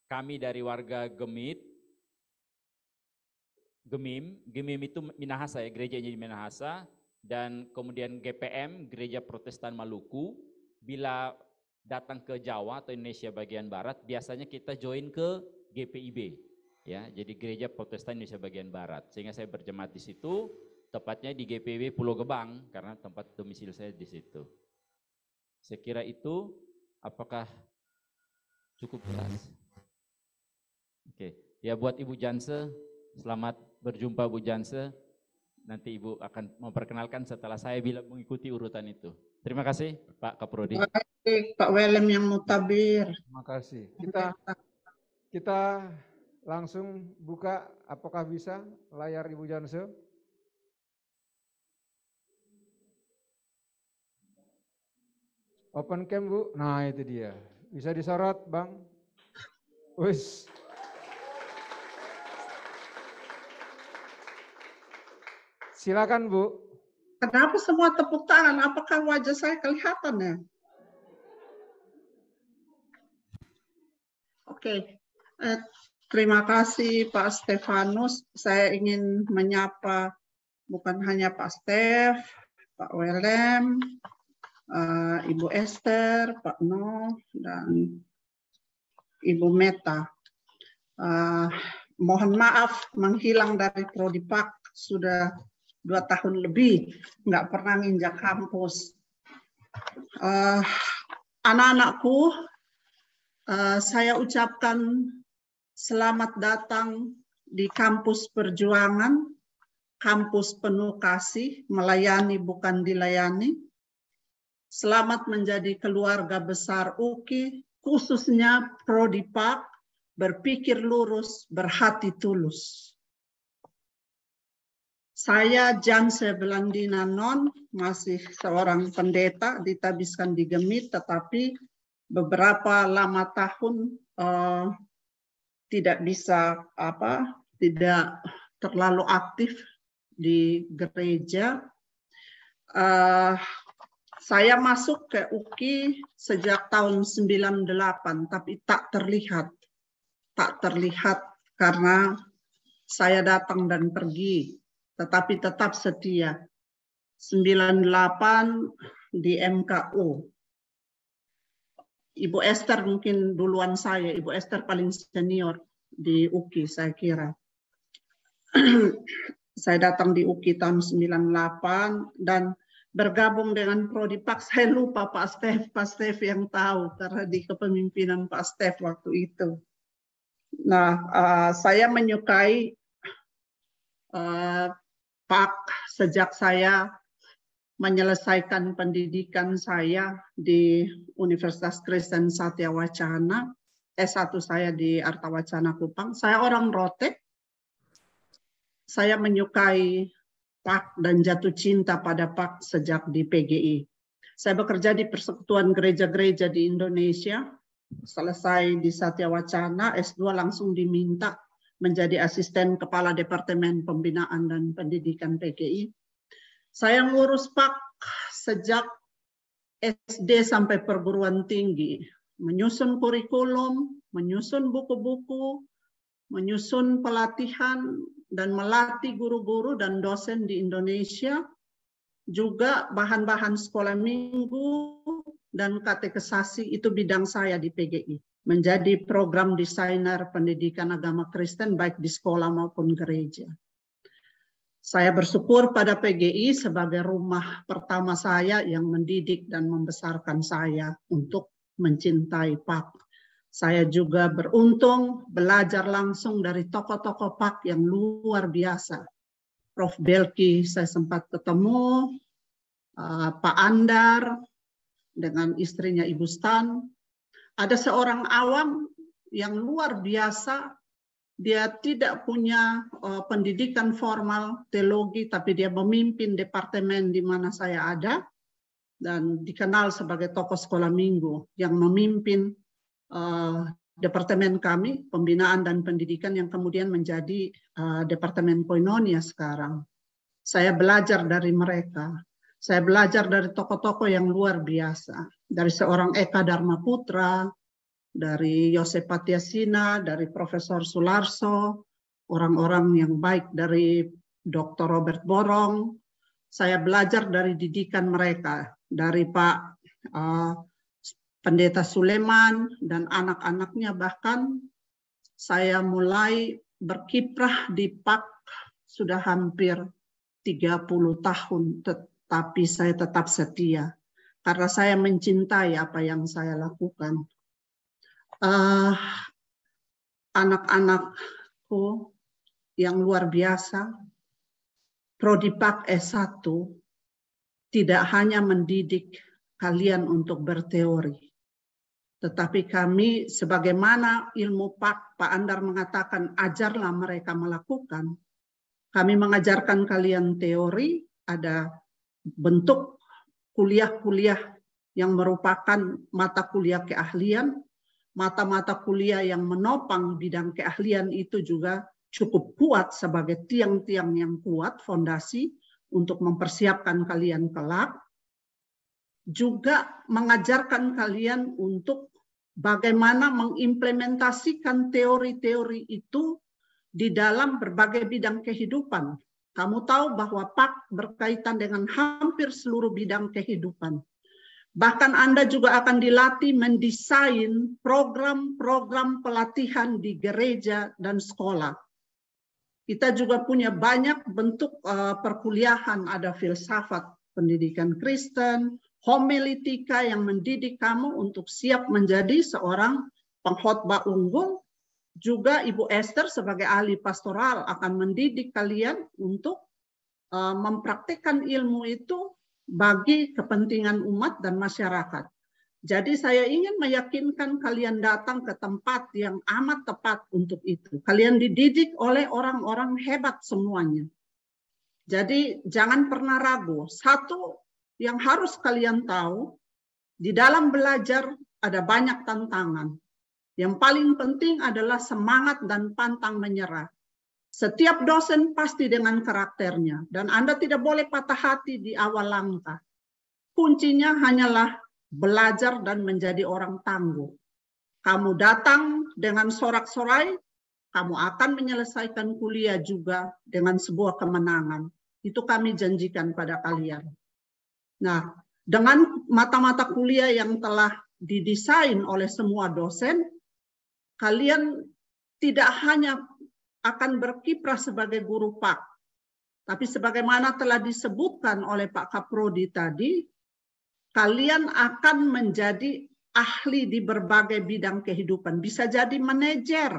H: kami dari warga Gemim itu Minahasa ya, gereja Injili Minahasa, dan kemudian GPM, Gereja Protestan Maluku. Bila datang ke Jawa atau Indonesia bagian Barat, biasanya kita join ke GPIB, ya, jadi Gereja Protestan Indonesia bagian Barat. Sehingga saya berjemaat di situ, tepatnya di GPIB Pulau Gebang, karena tempat domisili saya di situ. Saya kira itu, apakah cukup jelas? Oke, ya buat Ibu Janse, selamat berjumpa Bu Janse. Nanti Ibu akan memperkenalkan setelah saya bila mengikuti urutan itu. Terima kasih Pak Kaprodi.
I: Baik, Pak Welem yang mutabir.
G: Terima kasih. Kita langsung buka, apakah bisa layar Ibu Janse? Open cam Bu. Nah itu dia. Bisa disorot Bang. Wis. Silakan Bu.
I: Kenapa semua tepuk tangan? Apakah wajah saya kelihatan ya? Oke. Terima kasih Pak Stefanus. Saya ingin menyapa bukan hanya Pak Stef, Pak Welem, Ibu Esther, Pak Noh, dan Ibu Meta. Mohon maaf menghilang dari Prodipak sudah 2 tahun lebih, nggak pernah nginjak kampus. Anak-anakku, saya ucapkan selamat datang di kampus perjuangan, kampus penuh kasih, melayani bukan dilayani. Selamat menjadi keluarga besar UKI, khususnya Prodipak, berpikir lurus, berhati tulus. Saya Janse Belandina Non, masih seorang pendeta, ditabiskan di Gemit, tetapi beberapa lama tahun tidak terlalu aktif di gereja. Saya masuk ke UKI sejak tahun 98, tapi tak terlihat karena saya datang dan pergi, tetapi tetap setia. 98 di MKU. Ibu Esther mungkin duluan saya, Ibu Esther paling senior di UKI saya kira. Saya datang di UKI tahun 98 dan bergabung dengan Prodipak. Saya lupa Pak Stef yang tahu karena di kepemimpinan Pak Stef waktu itu. Nah, saya menyukai Pak sejak saya menyelesaikan pendidikan saya di Universitas Kristen Satya Wacana, S1 saya di Arta Wacana Kupang. Saya orang Rote. Saya menyukai Pak dan jatuh cinta pada Pak sejak di PGI. Saya bekerja di Persekutuan Gereja-Gereja di Indonesia. Selesai di Satya Wacana, S2 langsung diminta menjadi asisten kepala Departemen Pembinaan dan Pendidikan PGI. Saya ngurus Pak sejak SD sampai perguruan tinggi, menyusun kurikulum, menyusun buku-buku, menyusun pelatihan, dan melatih guru-guru dan dosen di Indonesia, juga bahan-bahan sekolah minggu dan katekesasi, itu bidang saya di PGI. Menjadi program desainer pendidikan agama Kristen baik di sekolah maupun gereja. Saya bersyukur pada PGI sebagai rumah pertama saya yang mendidik dan membesarkan saya untuk mencintai Pak. Saya juga beruntung belajar langsung dari tokoh-tokoh Pak yang luar biasa. Prof. Belki saya sempat ketemu, Pak Andar dengan istrinya Ibu Stan. Ada seorang awam yang luar biasa. Dia tidak punya pendidikan formal teologi, tapi dia memimpin departemen di mana saya ada dan dikenal sebagai tokoh sekolah minggu yang memimpin departemen kami, pembinaan dan pendidikan yang kemudian menjadi departemen Koinonia sekarang. Saya belajar dari mereka. Saya belajar dari tokoh-tokoh yang luar biasa. Dari seorang Eka Dharma Putra, dari Yosep Patiasina, dari Profesor Sularso, orang-orang yang baik dari Dr. Robert Borong. Saya belajar dari didikan mereka, dari Pak Pendeta Suleman dan anak-anaknya. Bahkan saya mulai berkiprah di PAK sudah hampir 30 tahun, tetapi saya tetap setia karena saya mencintai apa yang saya lakukan. Anak-anakku yang luar biasa, Prodipak S1 tidak hanya mendidik kalian untuk berteori, tetapi kami sebagaimana ilmu Pak Andar mengatakan, ajarlah mereka melakukan. Kami mengajarkan kalian teori, ada bentuk kuliah-kuliah yang merupakan mata kuliah keahlian, mata-mata kuliah yang menopang bidang keahlian itu juga cukup kuat sebagai tiang-tiang yang kuat, fondasi untuk mempersiapkan kalian kelak. Juga mengajarkan kalian untuk bagaimana mengimplementasikan teori-teori itu di dalam berbagai bidang kehidupan. Kamu tahu bahwa PAK berkaitan dengan hampir seluruh bidang kehidupan. Bahkan Anda juga akan dilatih mendesain program-program pelatihan di gereja dan sekolah. Kita juga punya banyak bentuk perkuliahan, ada filsafat pendidikan Kristen, homiletika yang mendidik kamu untuk siap menjadi seorang pengkhotbah unggul. Juga Ibu Esther sebagai ahli pastoral akan mendidik kalian untuk mempraktikkan ilmu itu bagi kepentingan umat dan masyarakat. Jadi saya ingin meyakinkan kalian datang ke tempat yang amat tepat untuk itu. Kalian dididik oleh orang-orang hebat semuanya. Jadi jangan pernah ragu. Satu yang harus kalian tahu, di dalam belajar ada banyak tantangan. Yang paling penting adalah semangat dan pantang menyerah. Setiap dosen pasti dengan karakternya, dan Anda tidak boleh patah hati di awal langkah. Kuncinya hanyalah belajar dan menjadi orang tangguh. Kamu datang dengan sorak-sorai, kamu akan menyelesaikan kuliah juga dengan sebuah kemenangan. Itu kami janjikan pada kalian. Nah, dengan mata-mata kuliah yang telah didesain oleh semua dosen, kalian tidak hanya akan berkiprah sebagai guru PAK, tapi sebagaimana telah disebutkan oleh Pak Kaprodi tadi, kalian akan menjadi ahli di berbagai bidang kehidupan. Bisa jadi manajer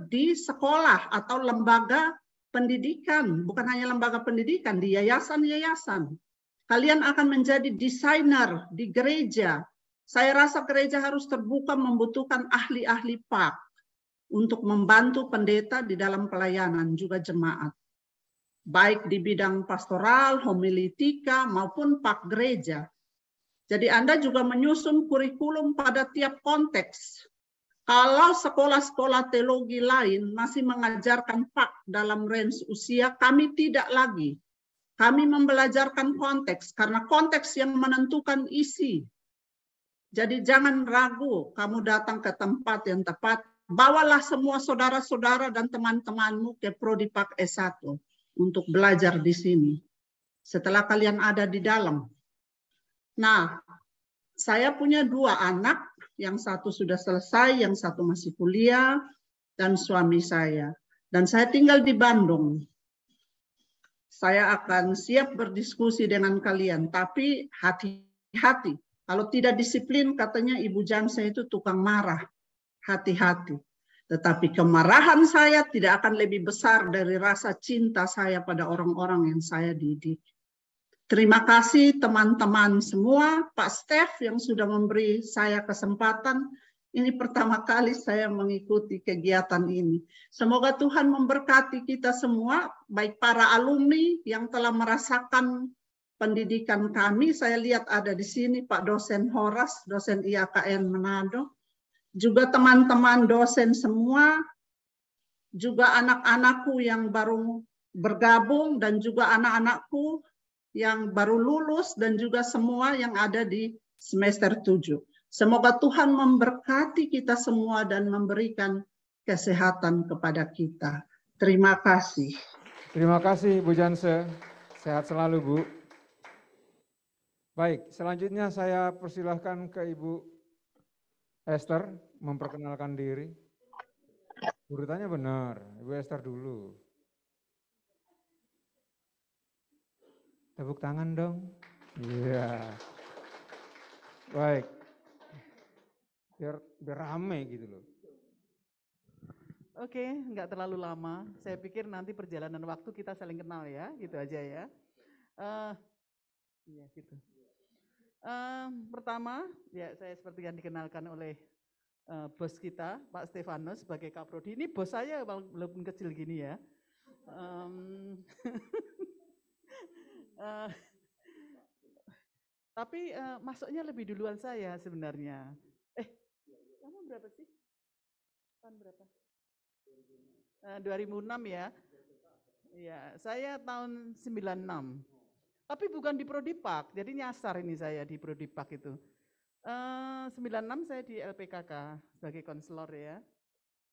I: di sekolah atau lembaga pendidikan, bukan hanya lembaga pendidikan, di yayasan-yayasan. Kalian akan menjadi desainer di gereja. Saya rasa gereja harus terbuka membutuhkan ahli-ahli PAK untuk membantu pendeta di dalam pelayanan, juga jemaat. Baik di bidang pastoral, homiletika, maupun PAK gereja. Jadi Anda juga menyusun kurikulum pada tiap konteks. Kalau sekolah-sekolah teologi lain masih mengajarkan PAK dalam range usia, kami tidak lagi. Kami membelajarkan konteks, karena konteks yang menentukan isi. Jadi jangan ragu, kamu datang ke tempat yang tepat, bawalah semua saudara-saudara dan teman-temanmu ke Prodi PAK S1 untuk belajar di sini. Setelah kalian ada di dalam. Nah, saya punya 2 anak, yang satu sudah selesai, yang satu masih kuliah, dan suami saya. Dan saya tinggal di Bandung. Saya akan siap berdiskusi dengan kalian, tapi hati-hati. Kalau tidak disiplin, katanya Ibu Jansa itu tukang marah. Hati-hati. Tetapi kemarahan saya tidak akan lebih besar dari rasa cinta saya pada orang-orang yang saya didik. Terima kasih teman-teman semua, Pak Steph yang sudah memberi saya kesempatan. Ini pertama kali saya mengikuti kegiatan ini. Semoga Tuhan memberkati kita semua, baik para alumni yang telah merasakan pendidikan kami. Saya lihat ada di sini Pak dosen Horas, dosen IAKN Manado. Juga teman-teman dosen semua, juga anak-anakku yang baru bergabung, dan juga anak-anakku yang baru lulus, dan juga semua yang ada di semester 7. Semoga Tuhan memberkati kita semua dan memberikan kesehatan kepada kita. Terima kasih.
G: Terima kasih Bu Janse, sehat selalu Bu. Baik, selanjutnya saya persilahkan ke Ibu Esther memperkenalkan diri. Urutannya benar, Ibu Esther dulu. Tepuk tangan dong. Iya. Baik. Biar rame gitu loh.
F: Oke, nggak terlalu lama. Saya pikir nanti perjalanan waktu kita saling kenal ya, gitu aja ya. Iya gitu. Pertama, ya saya seperti yang dikenalkan oleh bos kita, Pak Stefanus sebagai Kaprodi. Ini bos saya walaupun kecil gini ya. Tapi masuknya lebih duluan saya sebenarnya. Kamu berapa sih? Tahun berapa? 2006 ya. Iya, saya tahun 96. Tapi bukan di Prodi PAK, jadi nyasar ini saya di Prodi PAK itu. 96 saya di LPKK sebagai konselor ya.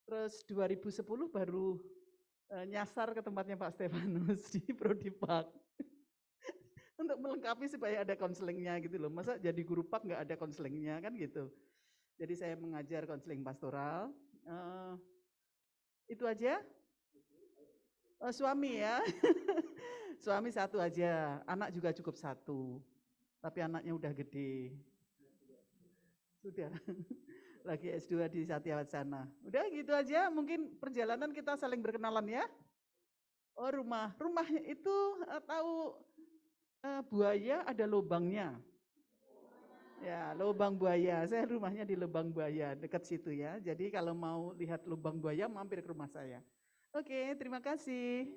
F: Terus 2010 baru nyasar ke tempatnya Pak Stefanus di Prodipak. Untuk melengkapi supaya ada konselingnya gitu loh. Masa jadi guru pak nggak ada konselingnya kan gitu. Jadi saya mengajar konseling pastoral. Itu aja. Suami ya. Suami satu aja. Anak juga cukup satu. Tapi anaknya udah gede. Sudah. Lagi S2 di Satya Wacana. Udah gitu aja. Mungkin perjalanan kita saling berkenalan ya. Oh rumah. Rumahnya itu tahu buaya ada lubangnya. Ya, lubang buaya. Saya rumahnya di lubang buaya, dekat situ ya. Jadi kalau mau lihat lubang buaya, mampir ke rumah saya. Oke, terima kasih.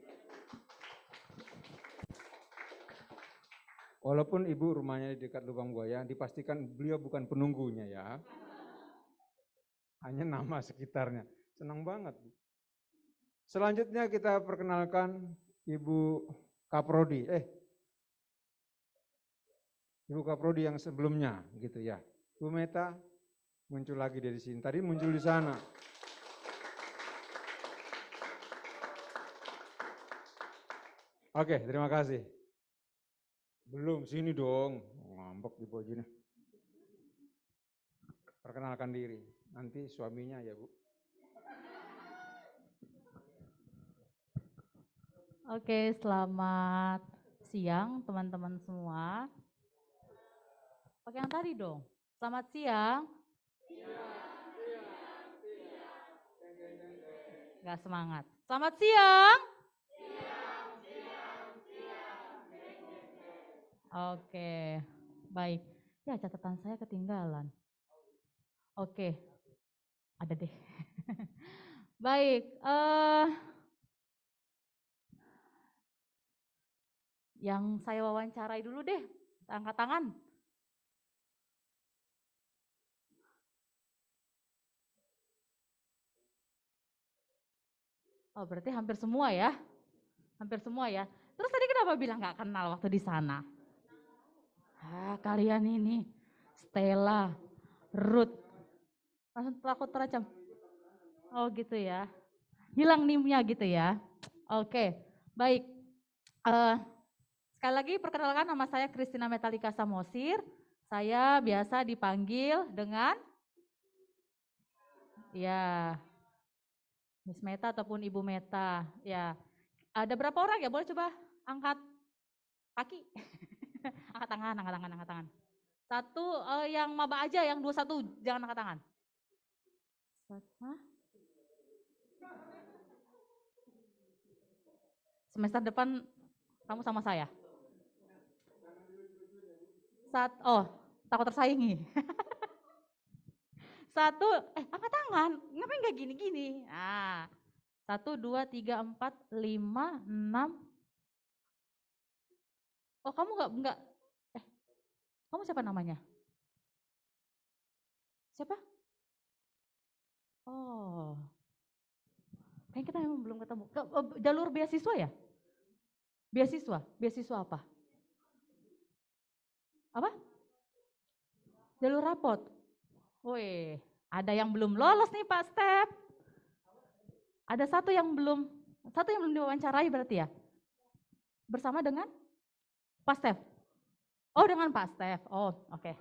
G: Walaupun ibu rumahnya di dekat lubang buaya, dipastikan beliau bukan penunggunya ya. Hanya nama sekitarnya. Senang banget. Selanjutnya kita perkenalkan Ibu Kaprodi. Ibu Kaprodi yang sebelumnya gitu ya. Bu Meta muncul lagi dari sini. Tadi muncul di sana. Oke, terima kasih. Belum, sini dong. Ngambek di bawah gini. Perkenalkan diri. Nanti suaminya ya Bu.
A: Oke, selamat siang teman-teman semua. Pakai yang tadi dong. Selamat siang. Gak semangat. Selamat siang. Oke, baik. Ya catatan saya ketinggalan. Oke, ada deh. Baik. Yang saya wawancarai dulu deh. Angkat tangan. Oh berarti hampir semua ya? Hampir semua ya? Terus tadi kenapa bilang gak kenal waktu di sana? Kalian ini, Stella, Ruth, langsung takut terancam. Oh gitu ya? Hilang nimnya gitu ya? Oke, baik. Sekali lagi perkenalkan nama saya Christina Metalika Samosir. Saya biasa dipanggil dengan ya Miss Meta ataupun Ibu Meta. Ya, ada berapa orang ya? Boleh coba angkat kaki, angkat tangan. Satu yang maba aja, yang 21 jangan angkat tangan. Hah? Semester depan kamu sama saya. Takut tersaingi. Satu, angkat tangan, ngapain gak gini-gini? 1, 2, 3, 4, 5, 6. Oh kamu enggak, kamu siapa namanya? Siapa? Oh, kayaknya kita memang belum ketemu. Jalur beasiswa ya? Beasiswa apa? Apa? Jalur rapot. Woi, ada yang belum lolos nih Pak Step. Ada satu yang belum diwawancarai berarti ya? Bersama dengan Pak Step. Oh, dengan Pak Step. Oh, oke.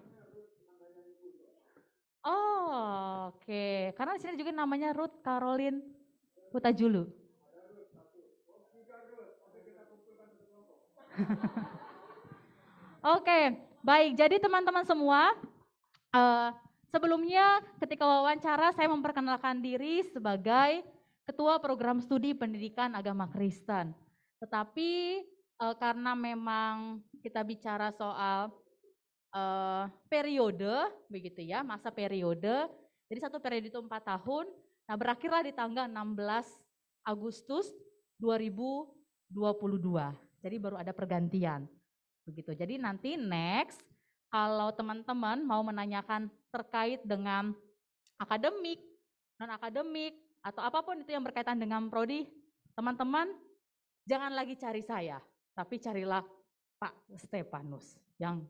A: Oh, oke. Karena di sini juga namanya Ruth Caroline Hutajulu. Oke, baik. Jadi teman-teman semua, sebelumnya ketika wawancara saya memperkenalkan diri sebagai Ketua Program Studi Pendidikan Agama Kristen. Tetapi karena memang kita bicara soal periode, begitu ya, masa periode. Jadi satu periode itu 4 tahun. Nah berakhirlah di tanggal 16 Agustus 2022. Jadi baru ada pergantian. Begitu. Jadi nanti next kalau teman-teman mau menanyakan terkait dengan akademik, non-akademik, atau apapun itu yang berkaitan dengan prodi, teman-teman jangan lagi cari saya, tapi carilah Pak Stefanus yang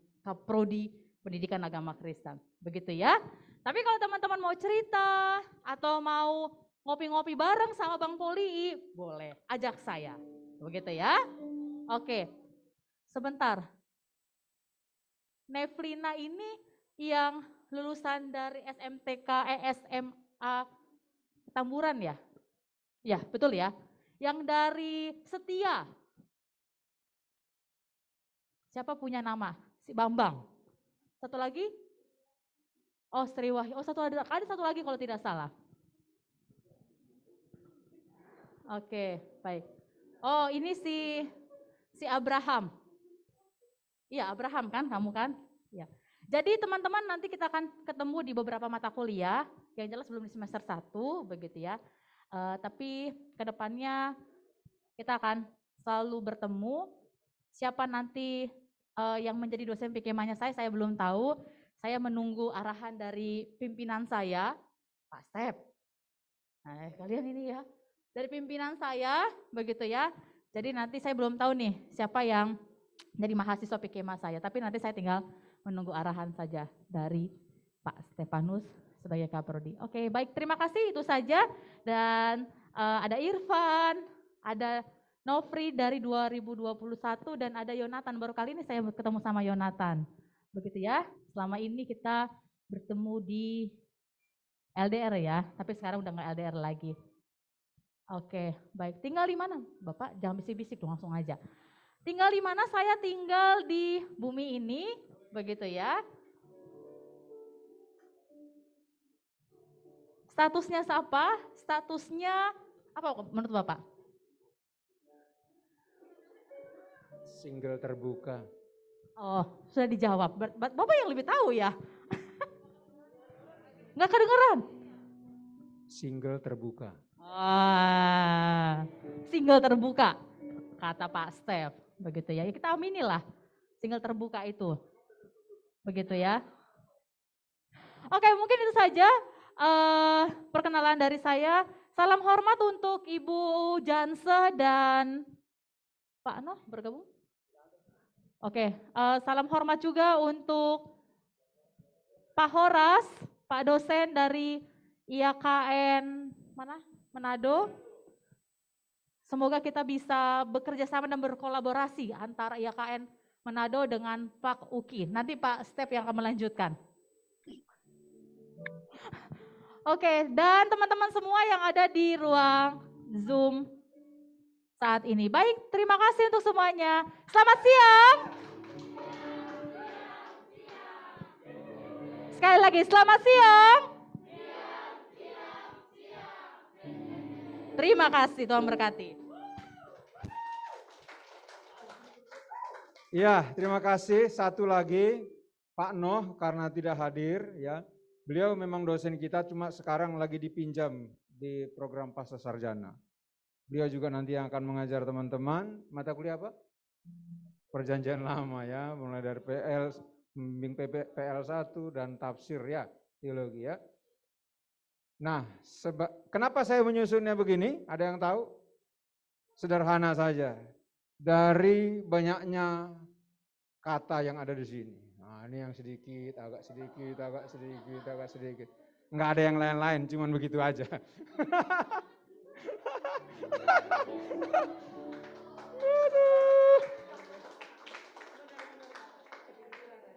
A: prodi pendidikan agama Kristen. Begitu ya. Tapi kalau teman-teman mau cerita atau mau ngopi-ngopi bareng sama Bang Poli, boleh ajak saya. Begitu ya. Oke. Sebentar. Nevlina ini yang lulusan dari SMTK, SMA Tamburan ya? Ya, betul ya. Yang dari Setia. Siapa punya nama? Si Bambang. Satu lagi? Oh, Sri Wahyu. Oh, ada satu lagi kalau tidak salah. Oke, baik. Oh, ini si Abraham. Iya, Abraham kan, kamu kan? Ya. Jadi teman-teman nanti kita akan ketemu di beberapa mata kuliah, yang jelas belum di semester 1, begitu ya. Tapi kedepannya kita akan selalu bertemu. Siapa nanti yang menjadi dosen PKM-nya saya belum tahu. Saya menunggu arahan dari pimpinan saya, Pak Step. Nah, kalian ini ya, dari pimpinan saya, begitu ya. Jadi nanti saya belum tahu nih siapa yang jadi mahasiswa PKM saya, tapi nanti saya tinggal menunggu arahan saja dari Pak Stefanus sebagai Kaprodi. Oke, baik, terima kasih, itu saja. Dan ada Irfan, ada Nofri dari 2021 dan ada Yonatan. Baru kali ini saya ketemu sama Yonatan. Begitu ya. Selama ini kita bertemu di LDR ya, tapi sekarang udah nggak LDR lagi. Oke, baik. Tinggal di mana? Bapak jangan bisik-bisik dong, langsung aja. Tinggal di mana? Saya tinggal di bumi ini, begitu ya. Statusnya siapa? Statusnya apa menurut Bapak?
G: Single terbuka.
A: Oh, sudah dijawab. Bapak yang lebih tahu ya. Nggak kedengeran?
G: Single terbuka.
A: Single terbuka, kata Pak Stef. Begitu ya, kita aminilah single terbuka itu. Begitu ya. Oke, mungkin itu saja perkenalan dari saya. Salam hormat untuk Ibu Janse dan Pak Noh bergabung. Oke, salam hormat juga untuk Pak Horas, Pak dosen dari IAKN Manado. Semoga kita bisa bekerja sama dan berkolaborasi antara IAKN Manado dengan Pak Uki. Nanti Pak Step yang akan melanjutkan. Oke, dan teman-teman semua yang ada di ruang Zoom saat ini. Baik, terima kasih untuk semuanya. Selamat siang. Sekali lagi, selamat siang. Terima kasih, Tuhan berkati.
G: Ya, terima kasih. Satu lagi, Pak Noh karena tidak hadir ya. Beliau memang dosen kita, cuma sekarang lagi dipinjam di program Pasca Sarjana. Beliau juga nanti yang akan mengajar teman-teman mata kuliah apa? Perjanjian lama ya, mulai dari pembimbing PL1 dan tafsir ya, teologi ya. Nah, kenapa saya menyusunnya begini? Ada yang tahu? Sederhana saja. Dari banyaknya kata yang ada di sini. Nah, ini yang sedikit, agak sedikit, agak sedikit, agak sedikit. Enggak ada yang lain-lain, cuman begitu aja.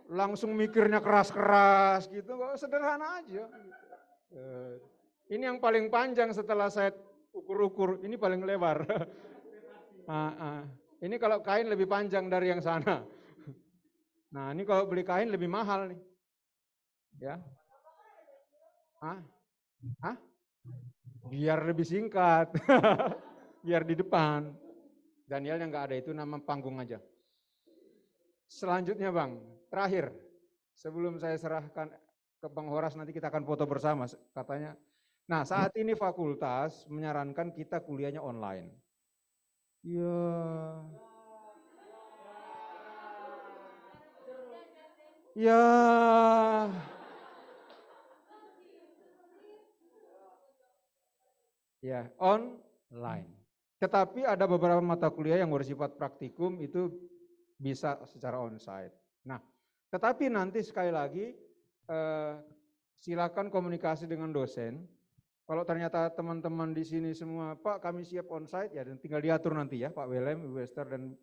G: Langsung mikirnya keras-keras gitu, kok sederhana aja. Ini yang paling panjang setelah saya ukur-ukur, ini paling lebar. Ini kalau kain lebih panjang dari yang sana. Nah, ini kalau beli kain lebih mahal nih. Ya. Biar lebih singkat. Biar di depan. Daniel yang nggak ada itu nama panggung aja. Selanjutnya Bang, terakhir. Sebelum saya serahkan ke Bang Horas, nanti kita akan foto bersama katanya. Nah, saat ini fakultas menyarankan kita kuliahnya online. Ya, online. Tetapi ada beberapa mata kuliah yang bersifat praktikum itu bisa secara onsite. Nah, Tetapi nanti sekali lagi silakan komunikasi dengan dosen. Kalau ternyata teman-teman di sini semua, Pak kami siap onsite, ya dan tinggal diatur nanti ya Pak Welem, Ibu Esther dan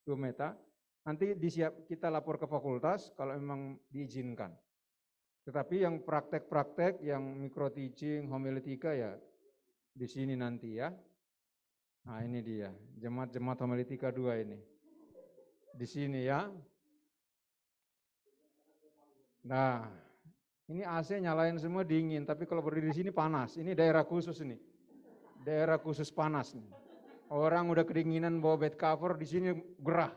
G: Ibu Meta. Nanti kita lapor ke fakultas kalau memang diizinkan. Tetapi yang praktek-praktek, yang micro teaching, homiletika ya di sini nanti ya. Nah ini dia, jemaat-jemaat homiletika 2 ini. Di sini ya. Nah, ini AC nyalain semua dingin, tapi kalau berdiri di sini panas. Ini daerah khusus ini. Daerah khusus panas nih. Orang udah kedinginan bawa bed cover, di sini gerah.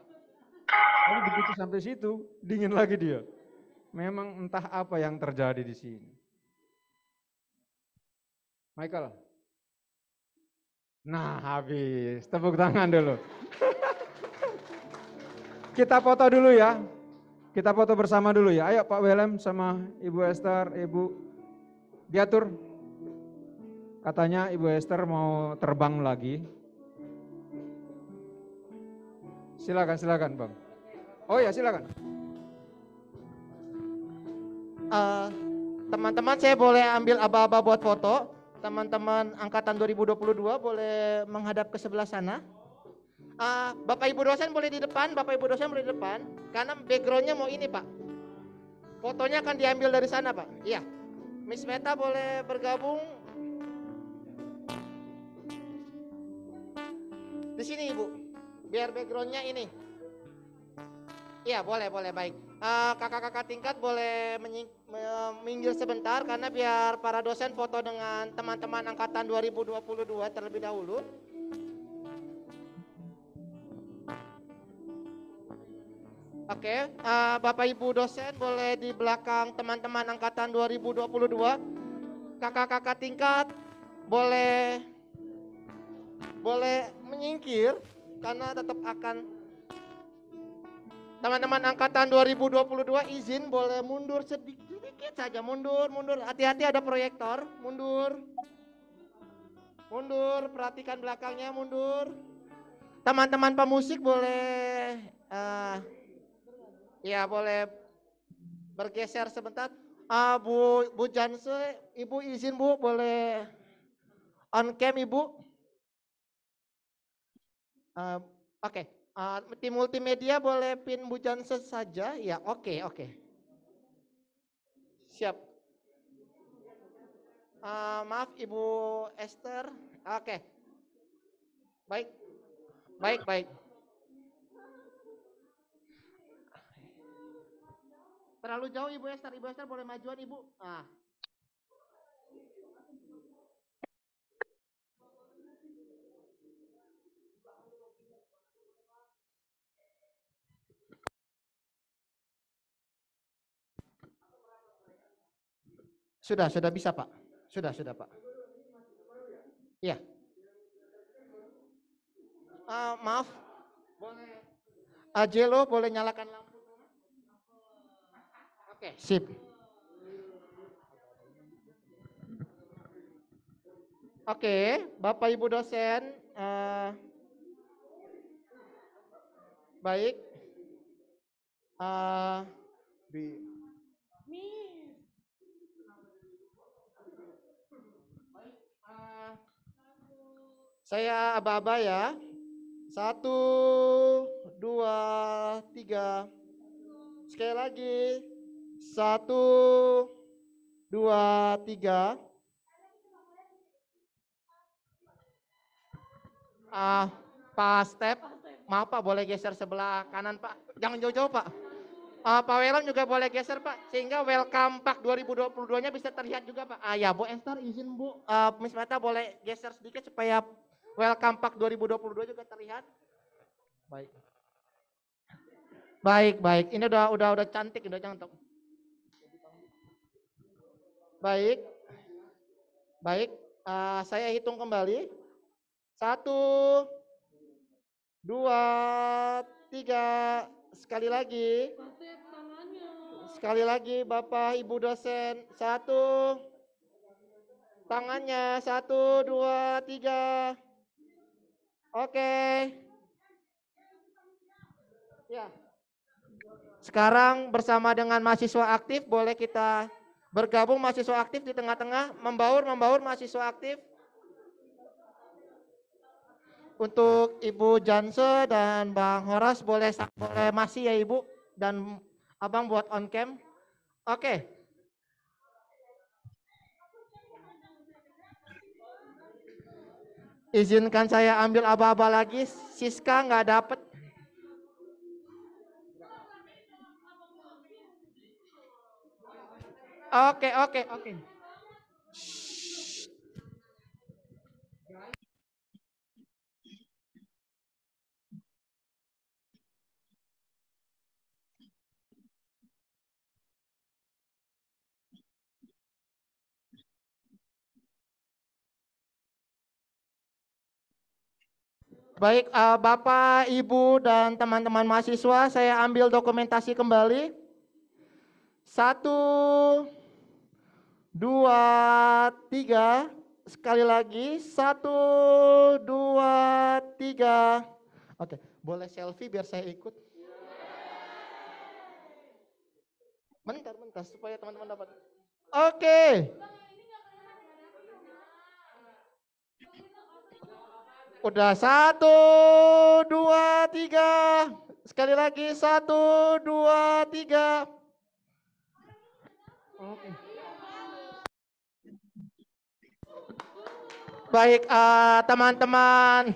G: Tapi begitu sampai situ, dingin lagi dia. Memang entah apa yang terjadi di sini. Michael. Nah, habis. Tepuk tangan dulu. Kita foto dulu ya. Kita foto bersama dulu ya. Ayo Pak Welem sama Ibu Esther, Ibu diatur. Katanya Ibu Esther mau terbang lagi. Silakan Bang. Oh ya silakan.
D: Teman-teman saya boleh ambil aba-aba buat foto. Teman-teman angkatan 2022 boleh menghadap ke sebelah sana. Bapak Ibu dosen boleh di depan, Bapak Ibu dosen boleh di depan. Karena backgroundnya mau ini Pak. Fotonya akan diambil dari sana Pak. Iya. Miss Meta boleh bergabung. Di sini Ibu. Biar backgroundnya ini. Iya boleh baik. Kakak-kakak tingkat boleh minggir sebentar karena biar para dosen foto dengan teman-teman angkatan 2022 terlebih dahulu. Oke, Bapak Ibu dosen boleh di belakang teman-teman angkatan 2022. Kakak-kakak tingkat boleh menyingkir karena tetap akan teman-teman angkatan 2022 izin boleh mundur sedikit saja, mundur, hati-hati ada proyektor, mundur, perhatikan belakangnya, mundur. Teman-teman pemusik boleh, ya boleh bergeser sebentar. Bu Janse, Ibu izin Bu, boleh on cam Ibu. Oke. Tim multimedia boleh pin Bu Jansen saja, ya oke. Siap. Maaf Ibu Esther, oke. Baik. Terlalu jauh Ibu Esther boleh majuan Ibu. Sudah bisa Pak. Sudah Pak. Iya. Maaf. Boleh. Jelo boleh nyalakan lampu. Oke, sip. Oke, Bapak Ibu dosen, baik. Saya aba-aba ya. 1, 2, 3. Sekali lagi. 1, 2, 3. Pak Step, maaf Pak boleh geser sebelah kanan Pak. Jangan jauh-jauh Pak. Pak Welem juga boleh geser Pak. Sehingga welcome Pak 2022-nya bisa terlihat juga Pak. Ya Bu Esther izin Bu. Miss Meta boleh geser sedikit supaya welcome Pak 2022 juga terlihat. Baik. Ini udah cantik, udah cantik. Baik. Saya hitung kembali. 1, 2, 3. Sekali lagi Bapak Ibu dosen. 1. Tangannya 1, 2, 3. Oke. Ya. Sekarang bersama dengan mahasiswa aktif, boleh kita bergabung mahasiswa aktif di tengah-tengah, membaur mahasiswa aktif. Untuk Ibu Janse dan Bang Horas boleh masih ya Ibu, dan Abang buat on cam. Oke. Izinkan saya ambil aba-aba lagi, Siska nggak dapet. Oke. Baik, Bapak, Ibu, dan teman-teman mahasiswa, saya ambil dokumentasi kembali. 1, 2, 3. Sekali lagi, 1, 2, 3. Oke, boleh selfie biar saya ikut. Bentar, supaya teman-teman dapat. Oke. Udah 1, 2, 3. Sekali lagi 1, 2, 3. Oke. Baik, teman-teman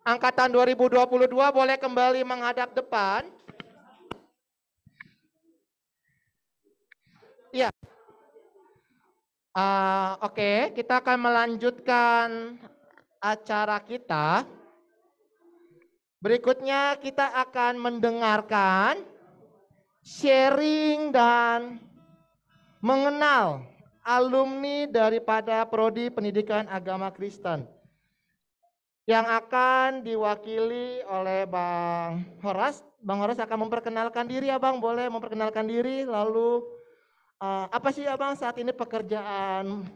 D: angkatan 2022 boleh kembali menghadap depan. Iya. Oke, kita akan melanjutkan acara kita. Berikutnya kita akan mendengarkan sharing dan mengenal alumni daripada Prodi Pendidikan Agama Kristen yang akan diwakili oleh Bang Horas. Bang Horas akan memperkenalkan diri. Abang boleh memperkenalkan diri, lalu apa sih Abang saat ini pekerjaan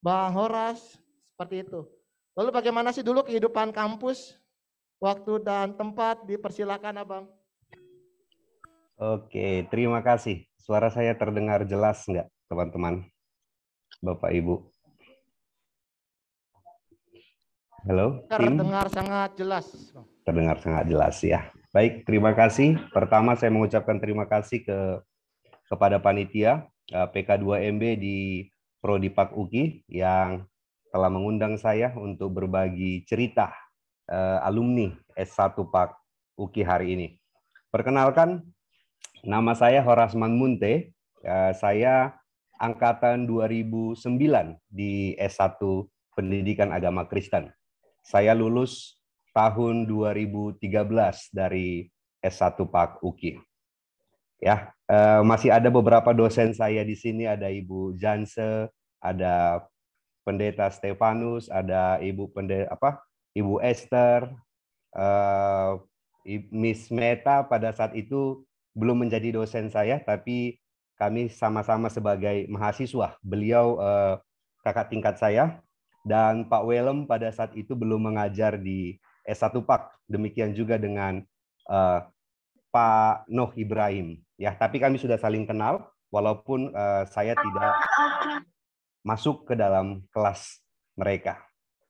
D: Bang Horas, seperti itu. Lalu bagaimana sih dulu kehidupan kampus, waktu dan tempat, dipersilakan Abang.
J: Oke, terima kasih. Suara saya terdengar jelas nggak, teman-teman, Bapak Ibu? Halo, tim?
D: Terdengar sangat jelas.
J: Terdengar sangat jelas ya. Baik, terima kasih. Pertama saya mengucapkan terima kasih kepada panitia PK2MB di Prodi Pak UKI yang telah mengundang saya untuk berbagi cerita alumni S1 Pak UKI hari ini. Perkenalkan, nama saya Horasman Munte. Saya angkatan 2009 di S1 Pendidikan Agama Kristen. Saya lulus tahun 2013 dari S1 Pak UKI. Ya, masih ada beberapa dosen saya di sini, ada Ibu Janse, ada Pendeta Stefanus, ada Ibu Esther, Miss Meta pada saat itu belum menjadi dosen saya, tapi kami sama-sama sebagai mahasiswa. Beliau kakak tingkat saya, dan Pak Welem pada saat itu belum mengajar di S1 Pak. Demikian juga dengan Pak Noh Ibrahim. Ya, tapi kami sudah saling kenal, walaupun saya tidak masuk ke dalam kelas mereka.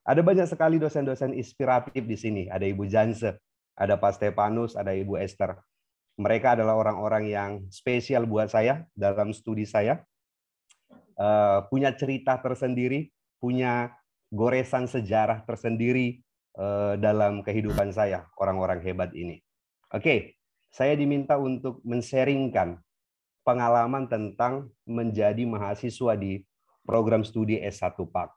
J: Ada banyak sekali dosen-dosen inspiratif di sini. Ada Ibu Janse, ada Pak Stefanus, ada Ibu Esther. Mereka adalah orang-orang yang spesial buat saya dalam studi saya. Punya cerita tersendiri, punya goresan sejarah tersendiri dalam kehidupan saya, orang-orang hebat ini. Oke, saya diminta untuk men-sharingkan pengalaman tentang menjadi mahasiswa di program studi S1 Pak.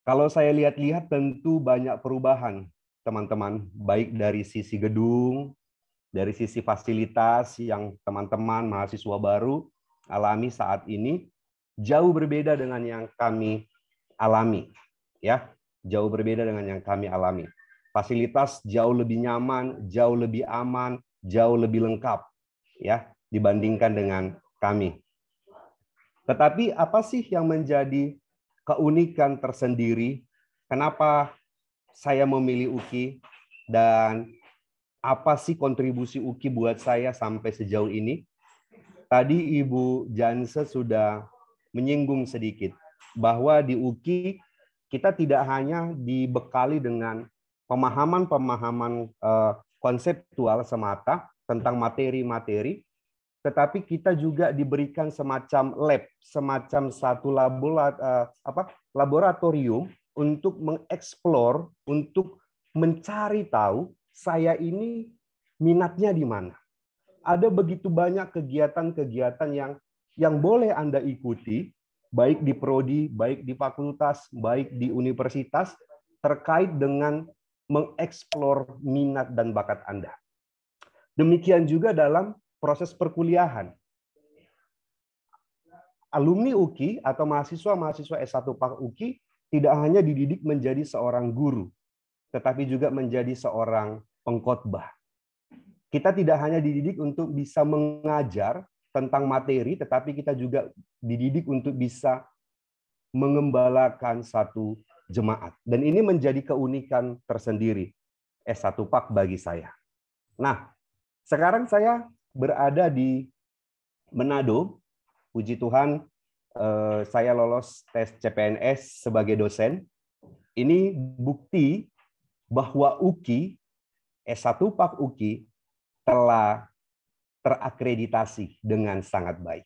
J: Kalau saya lihat-lihat tentu banyak perubahan, teman-teman, baik dari sisi gedung, dari sisi fasilitas yang teman-teman mahasiswa baru alami saat ini, jauh berbeda dengan yang kami alami. Ya, jauh berbeda dengan yang kami alami. Fasilitas jauh lebih nyaman, jauh lebih aman, jauh lebih lengkap ya dibandingkan dengan kami. Tetapi apa sih yang menjadi keunikan tersendiri? Kenapa saya memilih UKI dan apa sih kontribusi UKI buat saya sampai sejauh ini? Tadi Ibu Janse sudah menyinggung sedikit bahwa di UKI kita tidak hanya dibekali dengan pemahaman-pemahaman konseptual semata tentang materi-materi, tetapi kita juga diberikan semacam lab, semacam satu laboratorium untuk mengeksplor, untuk mencari tahu saya ini minatnya di mana. Ada begitu banyak kegiatan-kegiatan yang boleh Anda ikuti, baik di prodi, baik di fakultas, baik di universitas, terkait dengan mengeksplor minat dan bakat Anda. Demikian juga dalam proses perkuliahan. Alumni UKI atau mahasiswa-mahasiswa S1 PAK UKI tidak hanya dididik menjadi seorang guru, tetapi juga menjadi seorang pengkhotbah. Kita tidak hanya dididik untuk bisa mengajar tentang materi, tetapi kita juga dididik untuk bisa mengembalakan satu jemaat. Dan ini menjadi keunikan tersendiri S1 PAK bagi saya. Nah, sekarang saya berada di Manado. Puji Tuhan, saya lolos tes CPNS sebagai dosen. Ini bukti bahwa UKI, S1 PAK UKI, telah terakreditasi dengan sangat baik.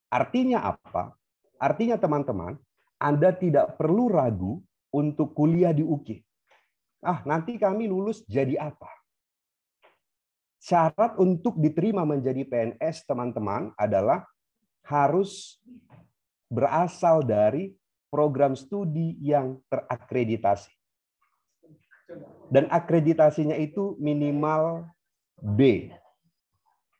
J: Artinya apa? Artinya teman-teman, Anda tidak perlu ragu untuk kuliah di UKI. Nanti kami lulus jadi apa? Syarat untuk diterima menjadi PNS, teman-teman, adalah harus berasal dari program studi yang terakreditasi. Dan akreditasinya itu minimal B.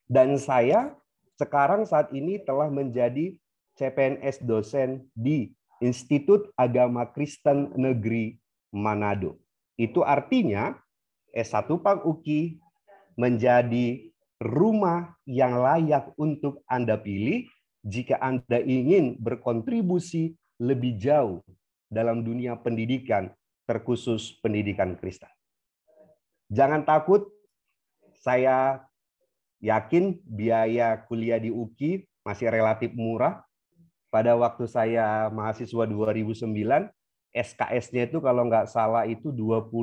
J: Dan saya sekarang saat ini telah menjadi CPNS dosen di Institut Agama Kristen Negeri Manado. Itu artinya S1 PAK UKI menjadi rumah yang layak untuk Anda pilih jika Anda ingin berkontribusi lebih jauh dalam dunia pendidikan, terkhusus pendidikan Kristen. Jangan takut, saya yakin biaya kuliah di UKI masih relatif murah. Pada waktu saya mahasiswa 2009, SKS-nya itu kalau nggak salah itu 25.000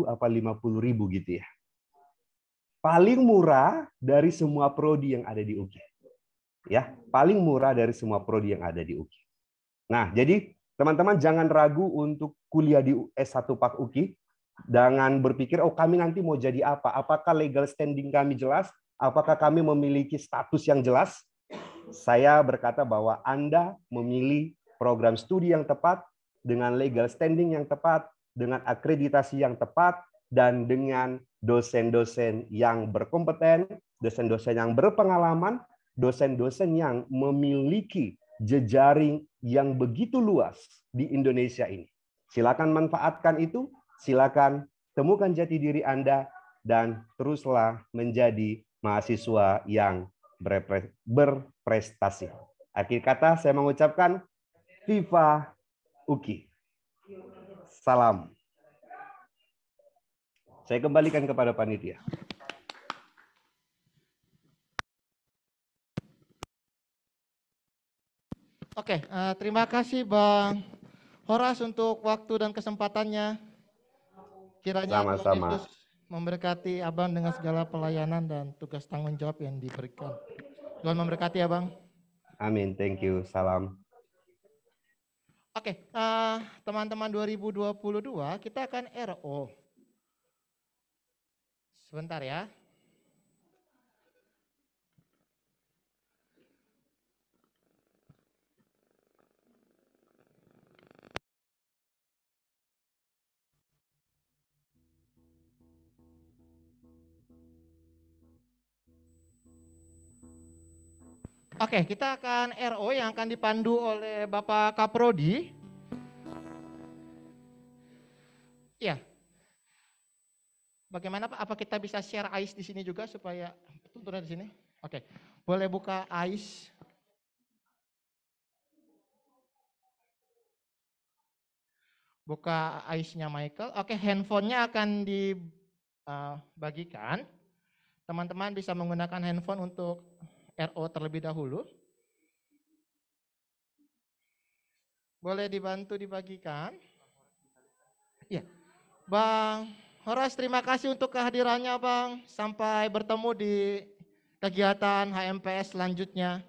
J: apa 50.000 gitu ya. Paling murah dari semua prodi yang ada di UKI. Ya, paling murah dari semua prodi yang ada di UKI. Nah, jadi teman-teman jangan ragu untuk kuliah di S1 PAK UKI. Jangan berpikir, kami nanti mau jadi apa? Apakah legal standing kami jelas? Apakah kami memiliki status yang jelas? Saya berkata bahwa Anda memilih program studi yang tepat, dengan legal standing yang tepat, dengan akreditasi yang tepat, dan dengan dosen-dosen yang berkompeten, dosen-dosen yang berpengalaman, dosen-dosen yang memiliki jejaring yang begitu luas di Indonesia ini. Silakan manfaatkan itu, silakan temukan jati diri Anda, dan teruslah menjadi mahasiswa yang berprestasi. Akhir kata saya mengucapkan Viva UKI. Salam. Saya kembalikan kepada panitia.
D: Oke, terima kasih Bang Horas untuk waktu dan kesempatannya. Kiranya Tuhan
J: Sama-sama.
D: Yesus memberkati Abang dengan segala pelayanan dan tugas tanggung jawab yang diberikan. Tuhan memberkati Abang.
J: Amin, thank you. Salam.
D: Oke, teman-teman 2022 kita akan RO. Sebentar ya. Oke, kita akan RO yang akan dipandu oleh Bapak Kaprodi. Ya. Bagaimana Pak? Apa kita bisa share AIS di sini juga supaya tuntunan di sini? Oke. Boleh buka AIS. Buka AIS-nya Michael. Oke, handphonenya akan bagikan. Teman-teman bisa menggunakan handphone untuk RO terlebih dahulu. Boleh dibantu dibagikan? Iya. Bang Horas, terima kasih untuk kehadirannya Bang. Sampai bertemu di kegiatan HMPS selanjutnya.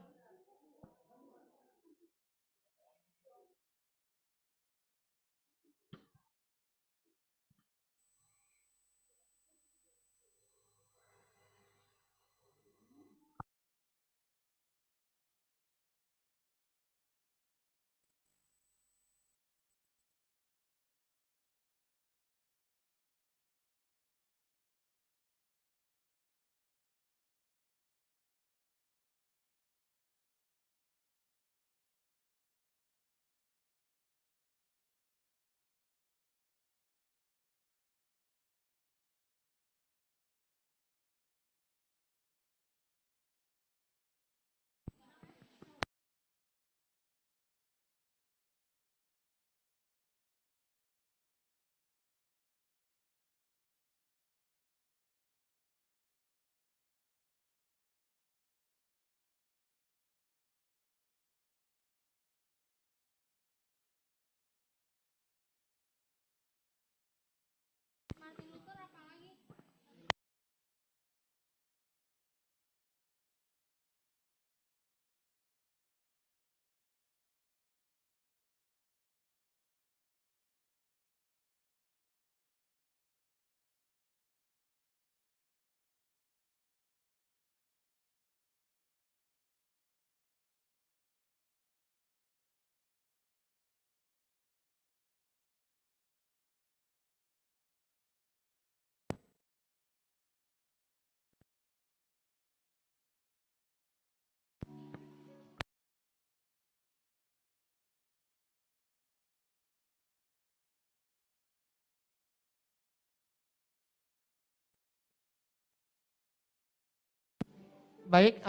D: Baik,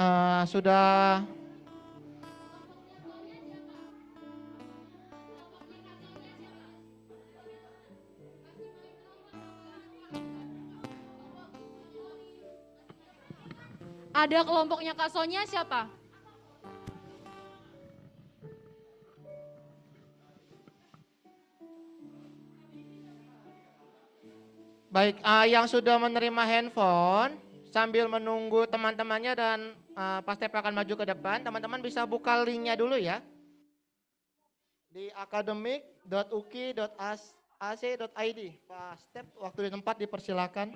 D: sudah
B: Ada kelompoknya Kak Sonia siapa?
D: baik, yang sudah menerima handphone sambil menunggu teman-temannya dan pasti akan maju ke depan, teman-teman bisa buka linknya dulu ya di academic.uki.ac.id. Pak Step, waktu di tempat dipersilakan.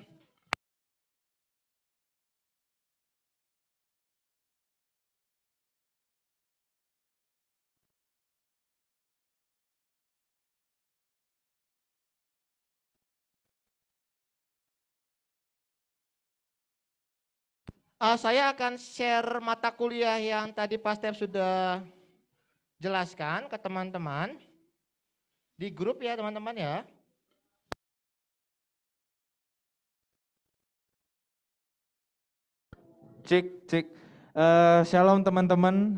D: Saya akan share mata kuliah yang tadi Pak Step sudah jelaskan ke teman-teman di grup ya teman-teman ya.
C: Cek, cek. Shalom teman-teman,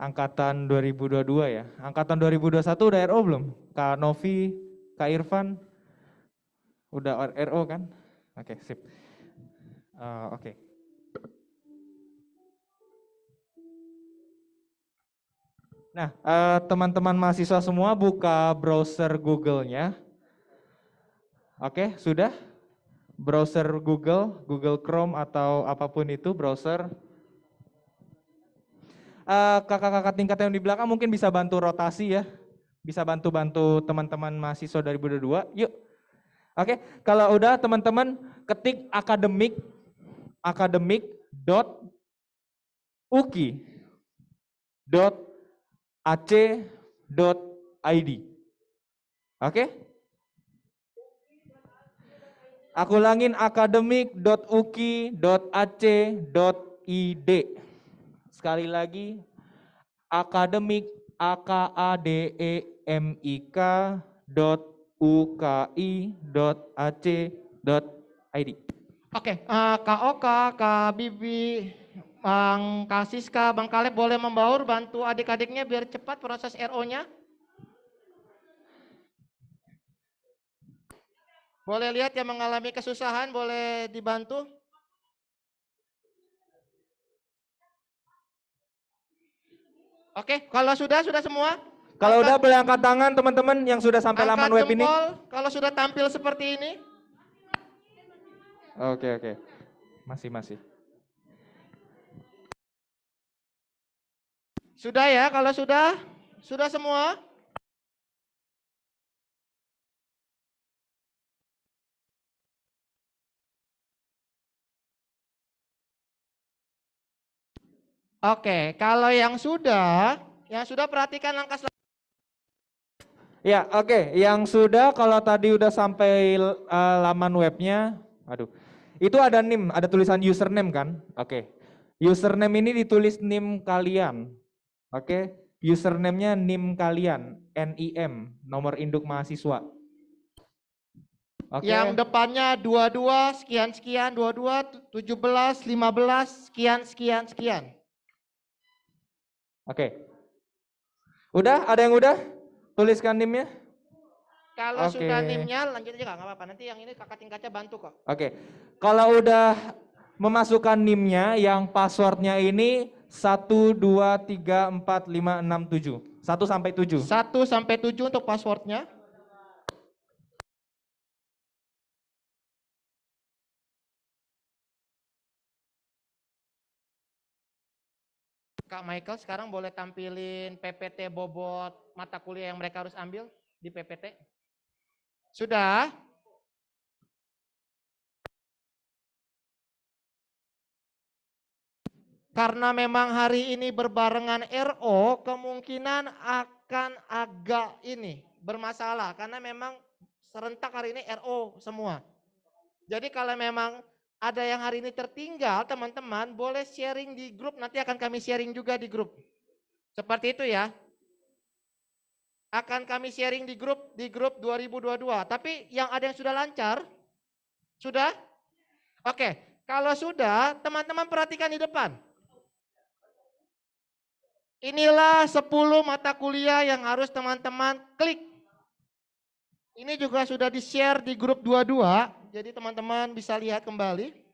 C: angkatan 2022 ya. Angkatan 2021 udah RO belum? Kak Novi, Kak Irfan, udah RO kan? Oke, sip. Oke. Nah, teman-teman mahasiswa semua buka browser Google-nya. Oke, sudah? Browser Google, Google Chrome atau apapun itu browser. Kakak-kakak tingkat yang di belakang mungkin bisa bantu rotasi ya. Bisa bantu-bantu teman-teman mahasiswa dari 2022. Yuk. Oke, kalau udah teman-teman ketik academic.uki.ac.id. Oke? Aku ulangin academic.uki.ac.id. Sekali lagi academic akademik.uki.ac.id.
D: Oke, Kak Oka, Kak Bibi, Bang Kak Siska, Bang Kaleb boleh membaur bantu adik-adiknya biar cepat proses RO-nya. Boleh lihat yang mengalami kesusahan, boleh dibantu. Oke, kalau sudah semua?
C: Kalau udah boleh angkat tangan teman-teman yang sudah sampai laman web ini.
D: jempol kalau sudah tampil seperti ini.
C: Oke. Masih.
D: Sudah ya, kalau sudah semua? Oke, kalau yang sudah perhatikan langkah selanjutnya.
C: Ya, oke. Yang sudah kalau tadi udah sampai laman webnya, itu ada NIM, ada tulisan username kan? Oke. Username ini ditulis NIM kalian. Oke. Username-nya NIM kalian, NIM, nomor induk mahasiswa. Oke.
D: Yang depannya 22 sekian 22 17 15 sekian.
C: Oke. Udah? Ada yang udah? Tuliskan NIM-nya?
D: Kalau
C: Oke.
D: sudah NIM-nya lanjut aja nggak apa-apa. Nanti yang ini kakak tingkatnya bantu kok.
C: Oke. Kalau udah memasukkan NIM-nya yang passwordnya ini 1 2 3 4 5 6 7. 1 sampai 7.
D: 1 sampai 7 untuk passwordnya. Kak Michael sekarang boleh tampilin PPT bobot mata kuliah yang mereka harus ambil di PPT. Sudah? Karena memang hari ini berbarengan RO, kemungkinan akan agak bermasalah karena memang serentak hari ini RO semua. Jadi kalau memang ada yang hari ini tertinggal, teman-teman boleh sharing di grup, nanti akan kami sharing juga di grup. Seperti itu ya. Akan kami sharing di grup 2022. Tapi yang ada yang sudah lancar? Sudah? Oke, kalau sudah, teman-teman perhatikan di depan. Inilah 10 mata kuliah yang harus teman-teman klik. Ini juga sudah di-share di grup 22, jadi teman-teman bisa lihat kembali.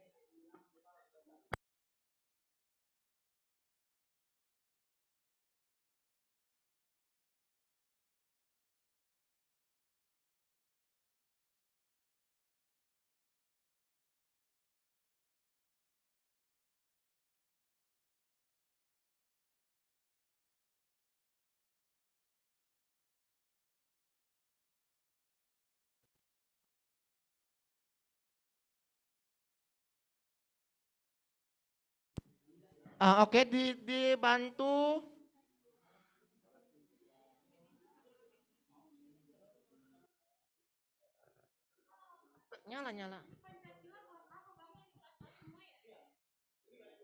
D: Oke, dibantu. Nyala.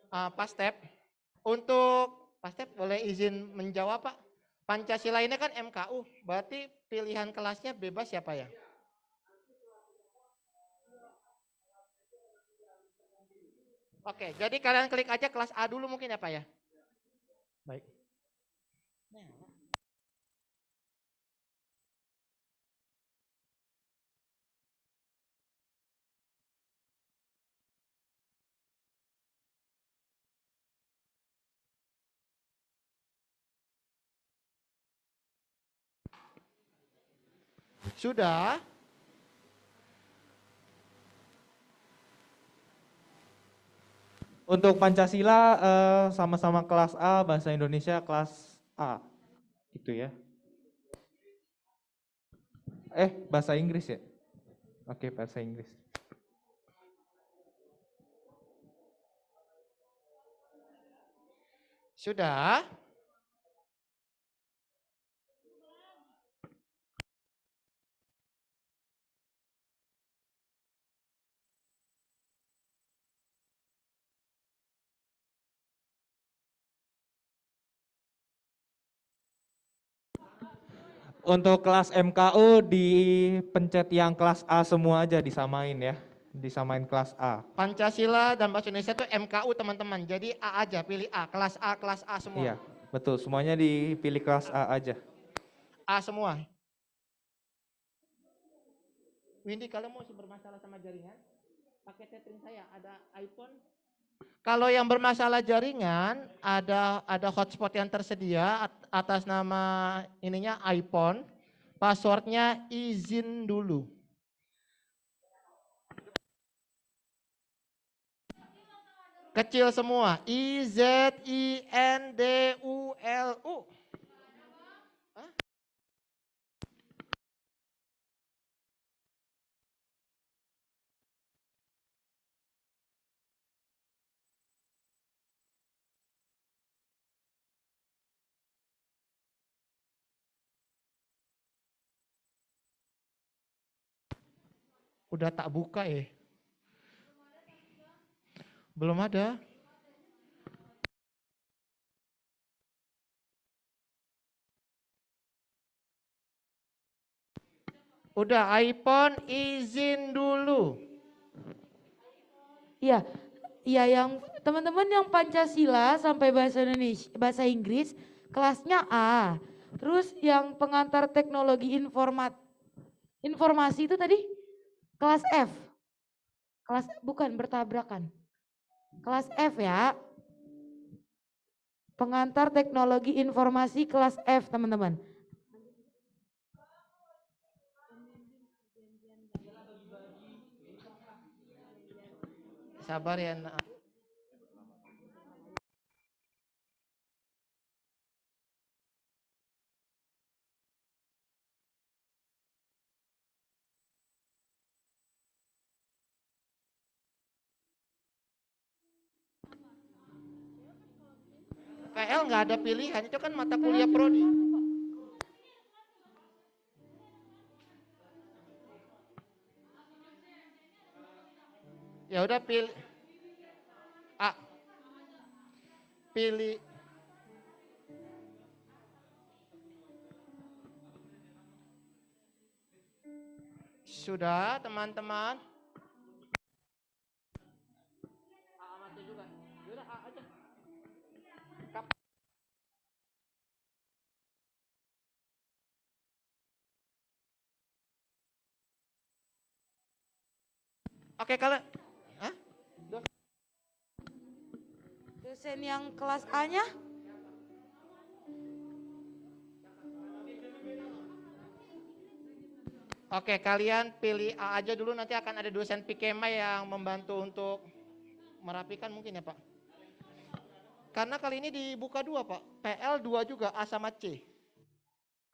D: Pak Step, untuk Pak Step boleh izin menjawab Pak. Pancasila ini kan MKU, berarti pilihan kelasnya bebas ya Pak ya? Oke, jadi kalian klik aja kelas A dulu mungkin ya Pak ya? Baik. Sudah?
C: Untuk Pancasila sama-sama kelas A, bahasa Indonesia kelas A. Gitu ya. Bahasa Inggris ya? Oke, bahasa Inggris.
D: Sudah?
C: Untuk kelas MKU dipencet yang kelas A semua aja, disamain ya. Disamain kelas A.
D: Pancasila dan bahasa Indonesia itu MKU teman-teman. Jadi A aja, pilih A. Kelas A semua.
C: Iya, betul. Semuanya dipilih kelas A aja.
D: A semua. Windy, kalau mau bermasalah sama jaringan, pakai tethering saya, ada iPhone. Kalau yang bermasalah jaringan, ada hotspot yang tersedia atas nama ininya iPhone. Passwordnya izin dulu. Kecil semua, IZINDULU. Udah tak buka ya? Belum ada. Udah iPhone izin dulu.
B: Iya, iya yang teman-teman yang Pancasila sampai bahasa Indonesia, bahasa Inggris kelasnya A. Terus yang pengantar teknologi informasi itu tadi kelas F. Kelas bukan bertabrakan. Kelas F ya. Pengantar teknologi informasi kelas F, teman-teman.
D: Sabar ya, nak. PL nggak ada pilihan, itu kan mata kuliah prodi. Ya udah pilih. Pilih. Sudah, teman-teman. Oke, kalau
B: dosen yang kelas A-nya?
D: Oke, kalian pilih A aja dulu, nanti akan ada dosen Pikema yang membantu untuk merapikan mungkin ya Pak. Karena kali ini dibuka dua Pak, PL dua juga, A sama C.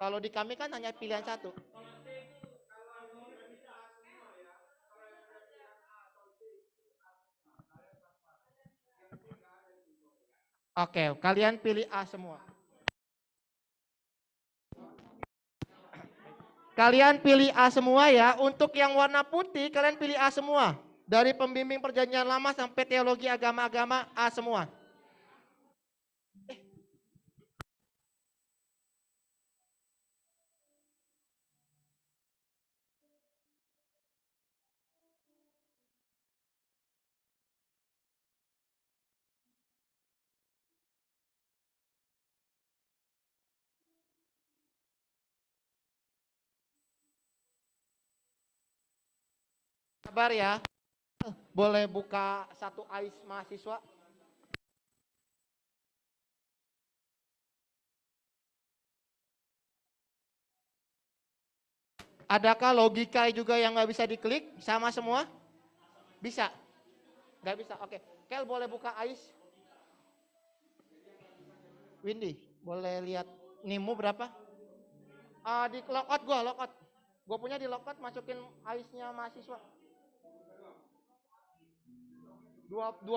D: Kalau di kami kan hanya pilihan satu. Oke, kalian pilih A semua. Kalian pilih A semua ya. Untuk yang warna putih, kalian pilih A semua. Dari pembimbing perjanjian lama sampai teologi agama-agama, A semua. Sabar ya. Boleh buka satu AIS mahasiswa? Adakah logika juga yang nggak bisa diklik sama semua? Bisa? Nggak bisa, oke. Kel boleh buka AIS? Windy, boleh lihat NIMU berapa? Di logout gua, logout. Gue punya di logout, masukin AIS-nya mahasiswa. 22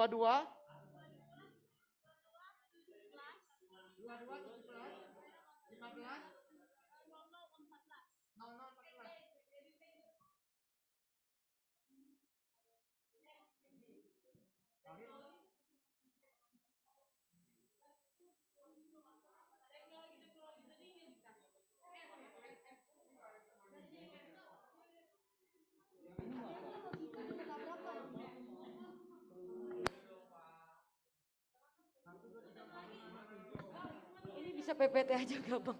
B: Ini bisa PPT aja gak Bang?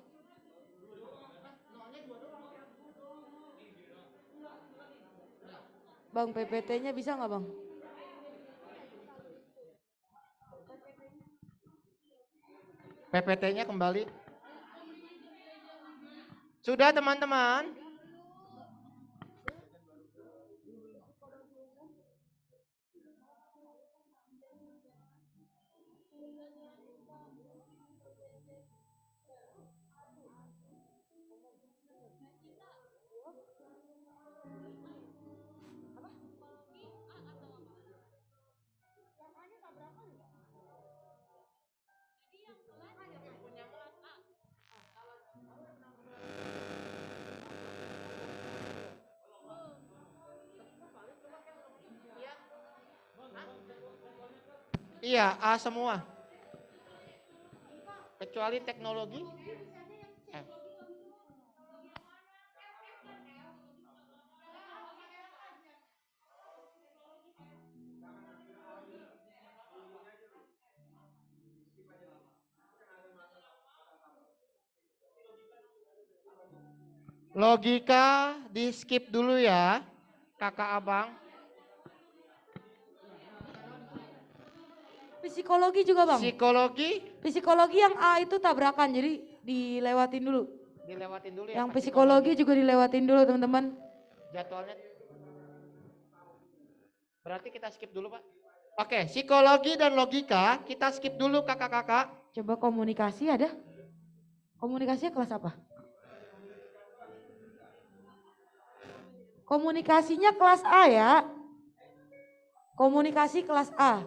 B: Bang, PPT-nya bisa nggak Bang?
D: PPT-nya kembali. Sudah teman-teman? Iya, A semua. Kecuali teknologi. F. Logika di skip dulu ya, kakak abang.
B: Psikologi juga Bang.
D: Psikologi
B: Psikologi yang A itu tabrakan, jadi dilewatin dulu.
D: dilewatin dulu ya.
B: Yang
D: Pak,
B: psikologi juga dilewatin dulu teman-teman.
D: Jadwalnya. Berarti kita skip dulu Pak. Oke, psikologi dan logika kita skip dulu kakak-kakak.
B: Coba komunikasi ada? Komunikasinya kelas apa? Komunikasinya kelas A ya. Komunikasi kelas A.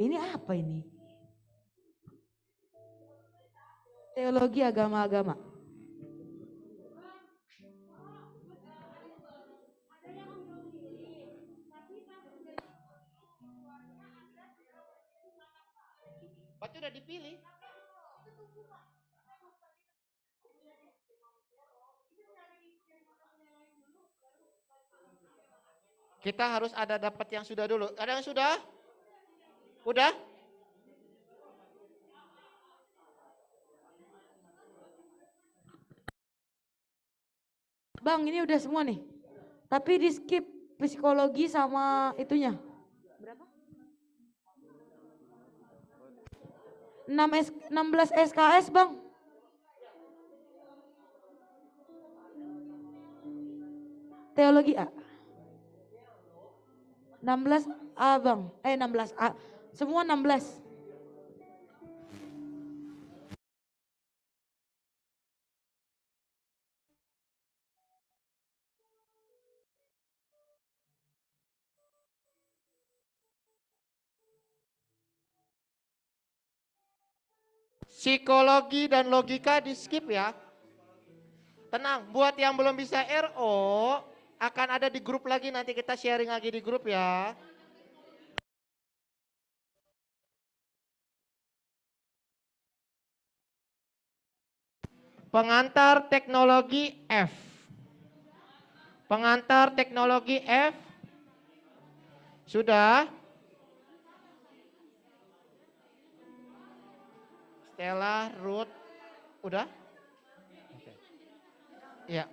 B: Ini apa ini? Teologi agama-agama.
D: Pak udah dipilih. Kita harus ada dapat yang sudah dulu. Ada yang sudah? Udah?
B: Bang, ini udah semua nih. Tapi di skip psikologi sama itunya. Berapa? 16 SKS, Bang. Teologi A. 16 A, Bang. 16 A. Semua 16.
D: Psikologi dan logika di skip ya. Tenang, buat yang belum bisa RO, akan ada di grup lagi, nanti kita sharing lagi di grup ya. Pengantar teknologi F. Pengantar teknologi F. Sudah? Stella, Ruth, udah? Iya.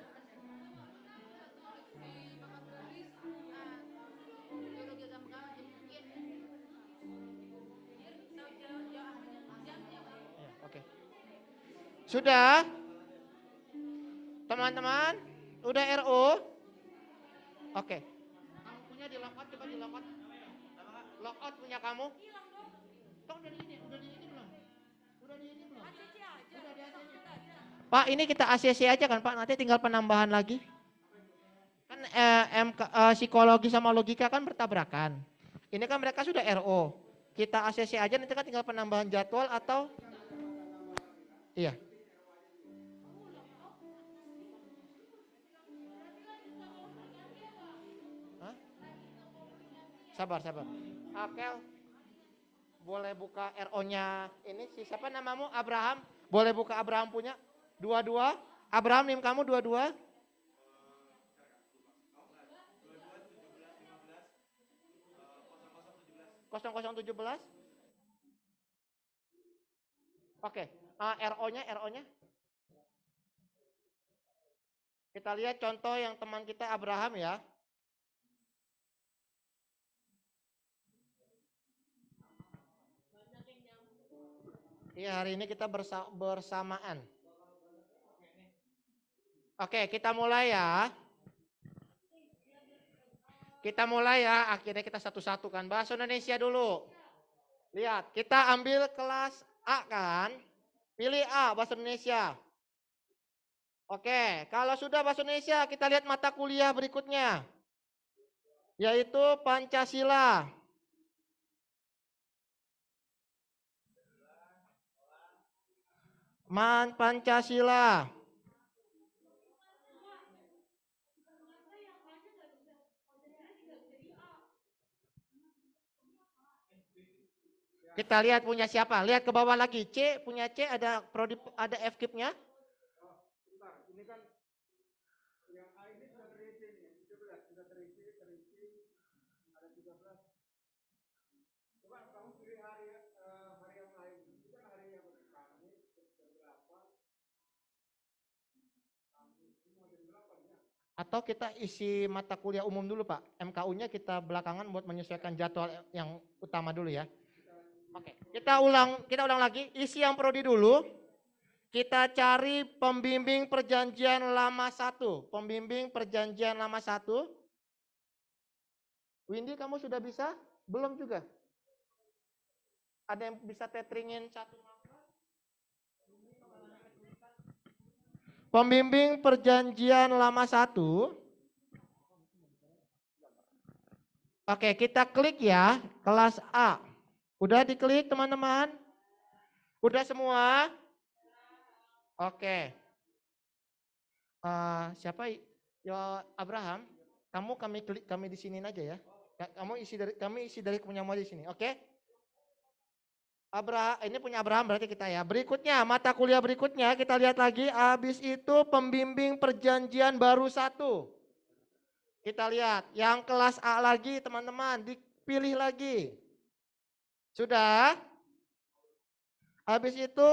D: Oke. Sudah? Teman-teman, udah RO? Oke. Kamu punya di logout, coba di logout. Logout punya kamu? Toh udah di ini belum? Udah di ini belum? Udah di ACC. Pak, ini kita ACC aja kan Pak, nanti tinggal penambahan lagi. Kan psikologi sama logika kan bertabrakan. Ini kan mereka sudah RO. Kita ACC aja, nanti kan tinggal penambahan jadwal atau iya. Hah? Sabar. Akel, boleh buka RO-nya ini, siapa namamu? Abraham. Boleh buka Abraham punya? 22. Abraham, nim kamu 22. (0017) Oke, RO-nya. Kita lihat contoh yang teman kita Abraham ya. Iya, hari ini kita bersamaan. Oke, kita mulai ya. Kita mulai ya, akhirnya kita satu-satu kan. Bahasa Indonesia dulu. Lihat, kita ambil kelas A kan. Pilih A, bahasa Indonesia. Oke, kalau sudah bahasa Indonesia, kita lihat mata kuliah berikutnya. Yaitu Pancasila. Pancasila. Kita lihat punya siapa. Lihat ke bawah lagi. C, punya C ada prodi, ada F-kipnya.
G: Ini kan yang A ini sudah terisi nih, 17 sudah terisi, ada 13. Coba kamu pilih hari yang lain. Itu kan hari yang Kamis, berapa?
D: Atau kita isi mata kuliah umum dulu Pak. MKU-nya kita belakangan buat menyesuaikan jadwal yang utama dulu ya. Oke, kita ulang lagi. Isi yang prodi dulu. Kita cari pembimbing perjanjian lama 1. Pembimbing perjanjian lama 1. Windy, kamu sudah bisa? Belum juga? Ada yang bisa teteringin satu? Pembimbing perjanjian lama 1. Oke, kita klik ya, kelas A. Udah diklik teman-teman? Udah semua? Oke. Siapa? Ya Abraham. Kami di sini aja ya. Kami isi dari punya di sini. Oke? Ini punya Abraham berarti kita ya. Berikutnya, mata kuliah berikutnya kita lihat lagi. Habis itu pembimbing perjanjian baru 1. Kita lihat yang kelas A lagi teman-teman, dipilih lagi. Sudah? Habis itu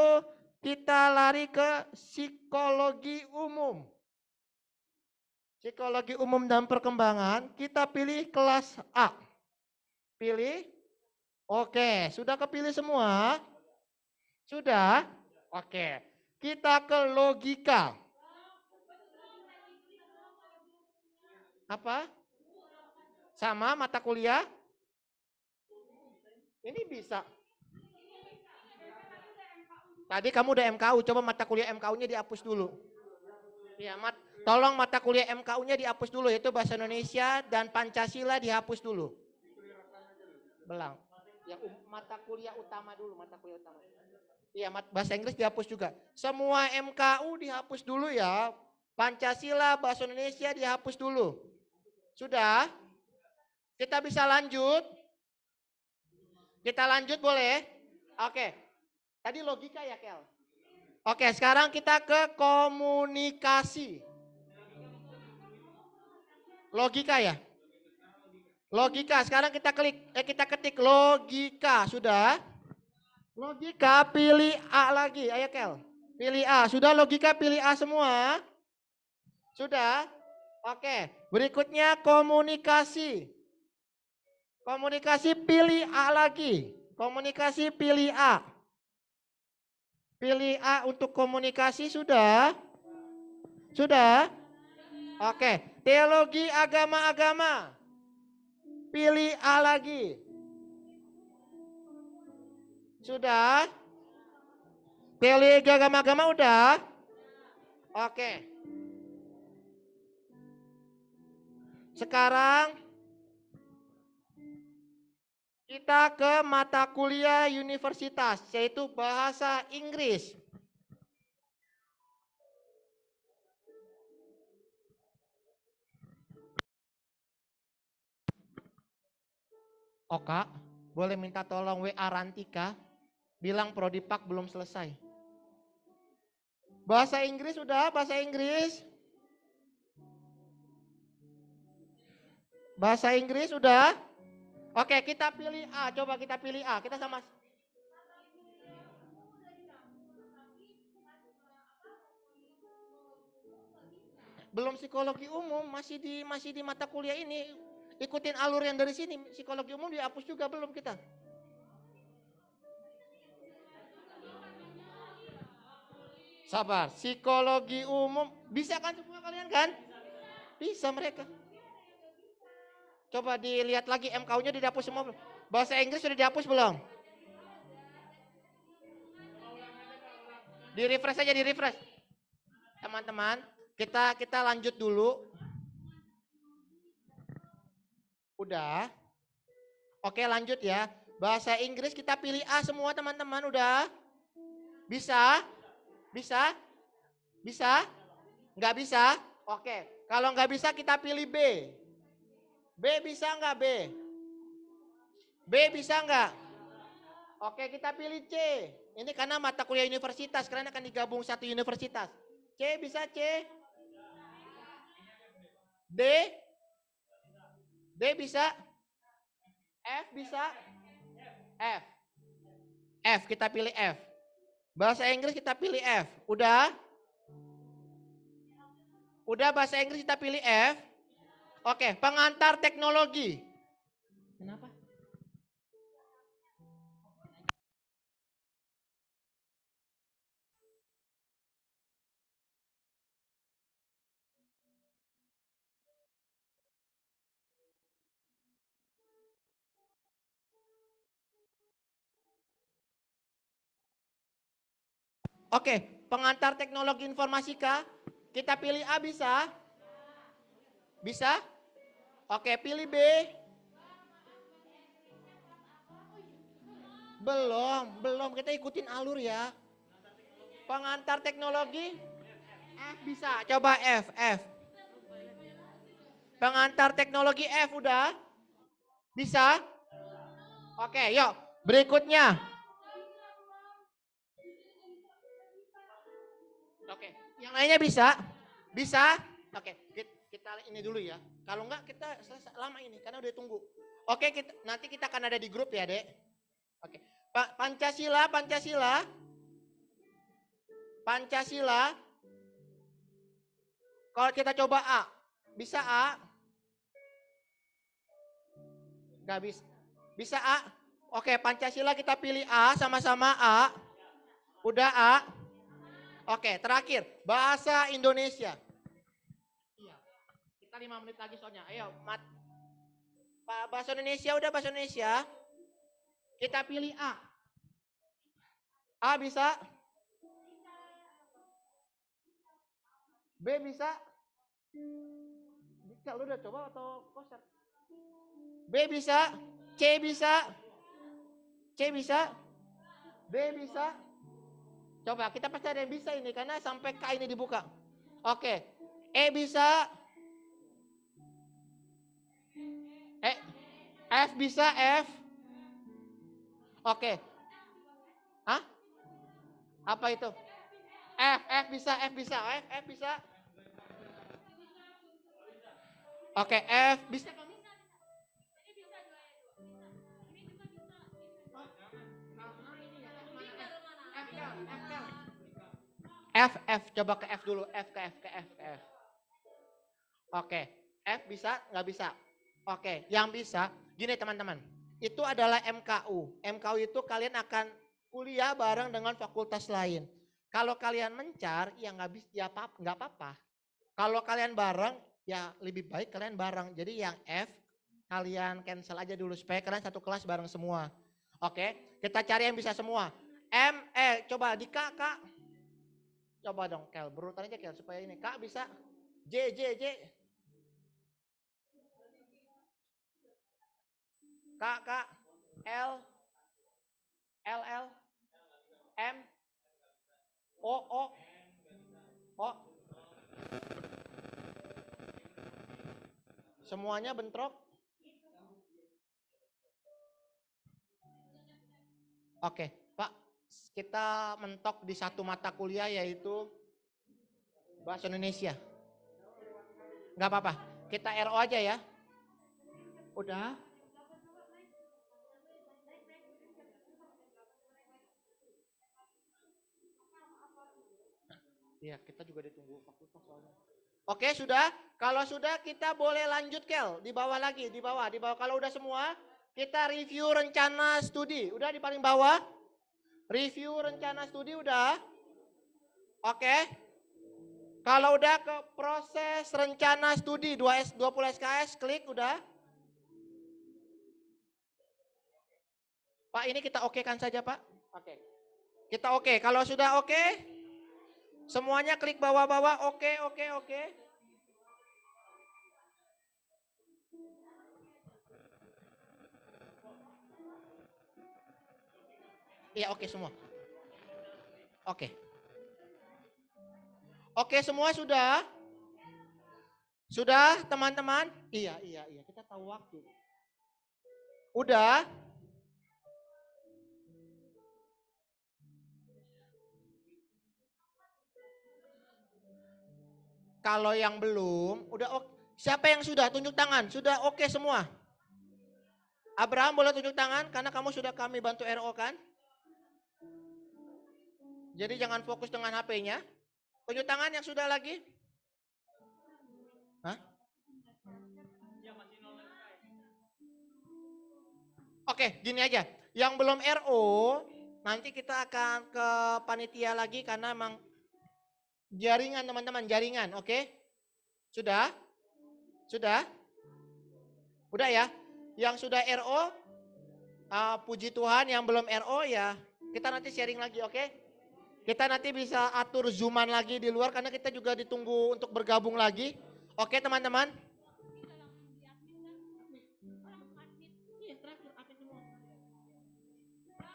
D: kita lari ke psikologi umum. Psikologi umum dan perkembangan, kita pilih kelas A. Pilih. Oke, sudah kepilih semua? Sudah? Oke. Kita ke logika. Apa? Sama mata kuliah? Ini bisa. Tadi kamu udah MKU, coba mata kuliah MKU-nya dihapus dulu. Ya, tolong mata kuliah MKU-nya dihapus dulu, yaitu bahasa Indonesia dan Pancasila dihapus dulu. Belang. Ya, mata kuliah utama dulu, mata kuliah utama. Iya, bahasa Inggris dihapus juga. Semua MKU dihapus dulu ya. Pancasila, bahasa Indonesia dihapus dulu. Sudah? Kita bisa lanjut? Kita lanjut boleh? Oke. Tadi logika ya, Kel? Oke, sekarang kita ke komunikasi. Logika ya? Logika, sekarang kita ketik logika, sudah? Logika, pilih A lagi, ayo Kel. Pilih A, sudah logika pilih A semua? Sudah? Oke, berikutnya komunikasi. Komunikasi pilih A lagi. Komunikasi pilih A. Pilih A untuk komunikasi sudah? Sudah? Oke, teologi agama-agama. Pilih A lagi. Sudah? Teologi agama-agama udah? Oke. Sekarang kita ke mata kuliah universitas, yaitu bahasa Inggris. Oka, boleh minta tolong WA Rantika, bilang Prodipak belum selesai. Bahasa Inggris sudah, bahasa Inggris. Bahasa Inggris sudah. Oke, kita pilih A, coba kita pilih A, kita sama. Belum psikologi umum, masih di mata kuliah ini. Ikutin alur yang dari sini, psikologi umum dihapus juga belum kita. Sabar, psikologi umum. Bisa kan semua kalian kan? Bisa mereka. Coba dilihat lagi MKU-nya dihapus semua belum? Bahasa Inggris sudah dihapus belum? Di refresh aja, di refresh. Teman-teman, kita lanjut dulu. Udah. Oke, lanjut ya. Bahasa Inggris kita pilih A semua teman-teman, udah? Bisa? Bisa? Bisa? Nggak bisa? Oke, kalau nggak bisa kita pilih B. B bisa nggak B? B bisa nggak? Oke, kita pilih C. Ini karena mata kuliah universitas, kalian akan digabung satu universitas. C bisa C? D? D bisa? F bisa? F. F, kita pilih F. Bahasa Inggris kita pilih F. Udah? Udah bahasa Inggris kita pilih F. Oke, pengantar teknologi. Kenapa? Oke, pengantar teknologi informatika. Kita pilih A bisa? Bisa? Oke, pilih B. Belum. Kita ikutin alur ya. Pengantar teknologi. F bisa. Coba F. Pengantar teknologi F udah? Bisa? Oke, yuk. Berikutnya. Oke, yang lainnya bisa? Bisa? Oke, kita ini dulu ya. Kalau enggak kita selesai lama ini karena udah tunggu. Oke, nanti kita akan ada di grup ya, Dek. Oke. Pancasila. Kalau kita coba A, bisa A? Enggak bisa. Bisa A? Oke, Pancasila kita pilih A, sama-sama A. Udah A? Oke, terakhir bahasa Indonesia. Iya, kita 5 menit lagi soalnya. Ayo, bahasa Indonesia udah bahasa Indonesia. Kita pilih A. A bisa? B bisa? Bisa, lu udah coba atau koset? B bisa? C bisa? C bisa? D bisa? Coba kita pasti ada yang bisa ini karena sampai K ini dibuka. Oke. E bisa? F bisa? F? Oke. Hah? Apa itu? F bisa? F bisa? Oke, F bisa? F, coba ke F dulu, F. Oke, F bisa, nggak bisa? Oke, yang bisa, gini teman-teman, itu adalah MKU. MKU itu kalian akan kuliah bareng dengan fakultas lain. Kalau kalian mencar, ya nggak bisa, ya nggak apa-apa. Kalau kalian bareng, ya lebih baik kalian bareng. Jadi yang F, kalian cancel aja dulu supaya kalian satu kelas bareng semua. Oke, kita cari yang bisa semua. Coba di K. Coba dong Kel, berurutan aja Kel supaya ini. K bisa? J. K. L. M. O. Semuanya bentrok? Oke, Pak. Kita mentok di satu mata kuliah yaitu bahasa Indonesia. Nggak apa-apa, kita RO aja ya. Udah? Iya, kita juga ditunggu fakultas soalnya. Oke, sudah? Kalau sudah kita boleh lanjut Kel, di bawah lagi, di bawah. Kalau udah semua, kita review rencana studi. Udah di paling bawah? Review rencana studi udah? Oke. Kalau udah ke proses rencana studi 20 SKS, klik udah. Pak, ini kita okekan saja, Pak. Oke. Kita oke. Kalau sudah oke, semuanya klik bawah-bawah. Oke, oke, oke. Iya, oke semua. Oke. Oke, semua sudah? Sudah, teman-teman? Iya, kita tahu waktu. Udah? Kalau yang belum, udah oke. Siapa yang sudah? Tunjuk tangan. Sudah oke semua? Abraham boleh tunjuk tangan karena kamu sudah kami bantu RO kan? Jadi jangan fokus dengan HP-nya. Tunjuk tangan yang sudah lagi. Hah? Oke, gini aja. Yang belum RO, nanti kita akan ke panitia lagi karena emang jaringan teman-teman, jaringan, oke? Sudah? Sudah? Udah ya? Yang sudah RO, puji Tuhan. Yang belum RO ya, kita nanti sharing lagi, oke? Kita nanti bisa atur zooman lagi di luar karena kita juga ditunggu untuk bergabung lagi. Oke teman-teman?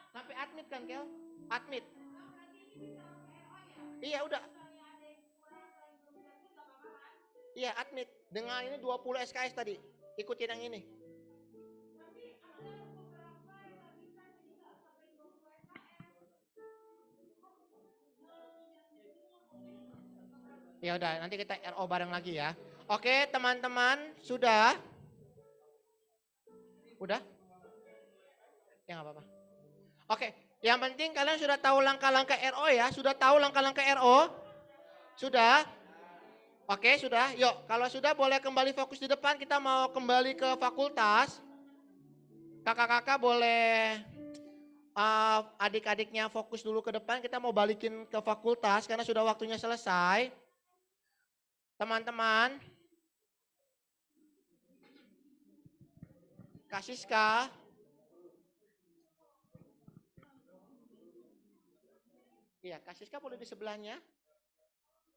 D: Sampai admit kan Kel? Admit. Iya udah. Iya admit. Dengan ini 20 SKS tadi. Ikutin yang ini. Ya udah, nanti kita RO bareng lagi ya. Oke, teman-teman, sudah? Udah? Ya nggak apa-apa. Oke, yang penting kalian sudah tahu langkah-langkah RO ya? Sudah tahu langkah-langkah RO? Sudah? Oke, sudah. Yuk, kalau sudah boleh kembali fokus di depan. Kita mau kembali ke fakultas. Kakak-kakak boleh adik-adiknya fokus dulu ke depan. Kita mau balikin ke fakultas karena sudah waktunya selesai. Teman-teman, Kak Siska, iya Kak Siska boleh di sebelahnya,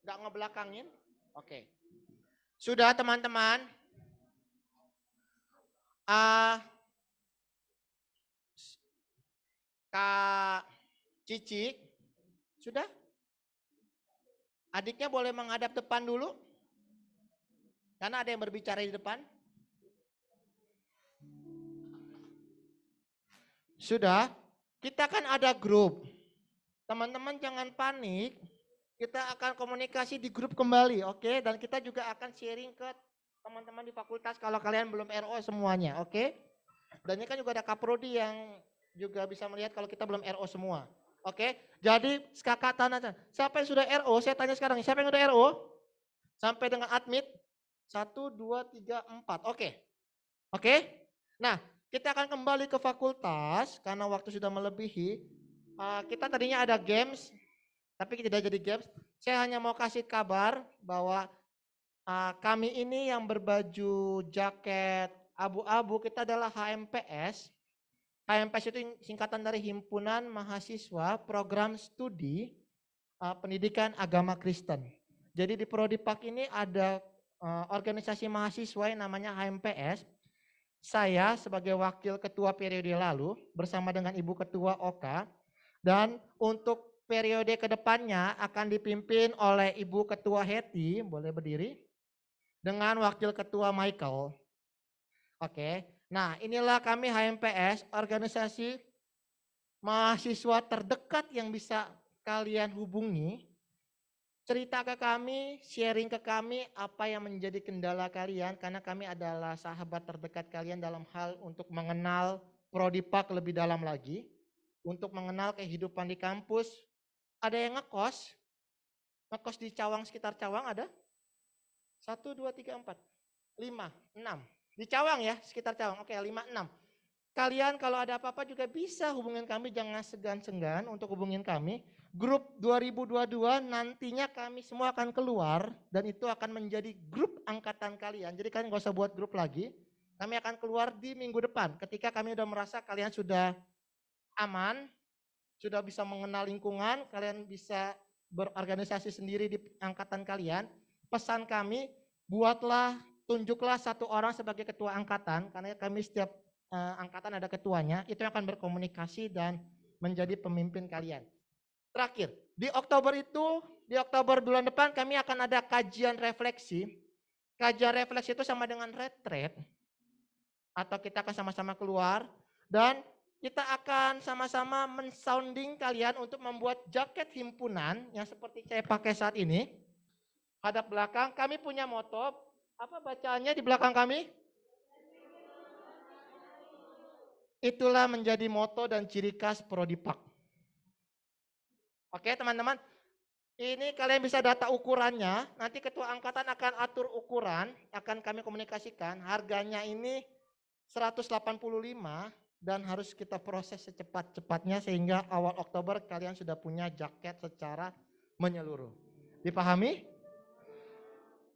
D: nggak ngebelakangin, oke. Sudah teman-teman, Kak Cici, sudah? Adiknya boleh menghadap depan dulu. Karena ada yang berbicara di depan. Sudah, kita kan ada grup. Teman-teman jangan panik. Kita akan komunikasi di grup kembali, oke? Dan kita juga akan sharing ke teman-teman di fakultas kalau kalian belum RO semuanya, oke? Dan ini kan juga ada Kaprodi yang juga bisa melihat kalau kita belum RO semua. Oke? Jadi kakak tanya, siapa yang sudah RO? Saya tanya sekarang, siapa yang sudah RO? Sampai dengan admit? 1, 2, 3, 4. Oke. Oke? Nah, kita akan kembali ke fakultas karena waktu sudah melebihi. Kita tadinya ada games, tapi tidak jadi games. Saya hanya mau kasih kabar bahwa kami ini yang berbaju jaket abu-abu, kita adalah HMPS. HMPS itu singkatan dari Himpunan Mahasiswa Program Studi Pendidikan Agama Kristen. Jadi di Prodipak ini ada organisasi mahasiswa yang namanya HMPS. Saya sebagai wakil ketua periode lalu bersama dengan Ibu Ketua Oka, dan untuk periode kedepannya akan dipimpin oleh Ibu Ketua Hetty, boleh berdiri, dengan wakil ketua Michael. Oke, nah inilah kami HMPS, organisasi mahasiswa terdekat yang bisa kalian hubungi. Cerita ke kami, sharing ke kami apa yang menjadi kendala kalian karena kami adalah sahabat terdekat kalian dalam hal untuk mengenal Prodipak lebih dalam lagi, untuk mengenal kehidupan di kampus. Ada yang ngekos di Cawang, sekitar Cawang ada? 1, 2, 3, 4, 5, 6. Di Cawang ya, sekitar Cawang. Oke, 5, 6. Kalian kalau ada apa-apa juga bisa hubungin kami, jangan segan-segan untuk hubungin kami. grup 2022 nantinya kami semua akan keluar dan itu akan menjadi grup angkatan kalian. Jadi kalian gak usah buat grup lagi. Kami akan keluar di minggu depan ketika kami udah merasa kalian sudah aman, sudah bisa mengenal lingkungan, kalian bisa berorganisasi sendiri di angkatan kalian. Pesan kami, tunjuklah satu orang sebagai ketua angkatan, karena kami setiap angkatan ada ketuanya, itu yang akan berkomunikasi dan menjadi pemimpin kalian. Terakhir, di Oktober bulan depan kami akan ada kajian refleksi. Kajian refleksi itu sama dengan retreat, atau kita akan sama-sama keluar, dan kita akan sama-sama mensounding kalian untuk membuat jaket himpunan yang seperti saya pakai saat ini. Hadap belakang, kami punya moto, apa bacaannya di belakang kami? Itulah menjadi moto dan ciri khas Prodipak. Oke teman-teman, ini kalian bisa data ukurannya, nanti ketua angkatan akan atur ukuran, akan kami komunikasikan, harganya ini 185 dan harus kita proses secepat-cepatnya sehingga awal Oktober kalian sudah punya jaket secara menyeluruh. Dipahami?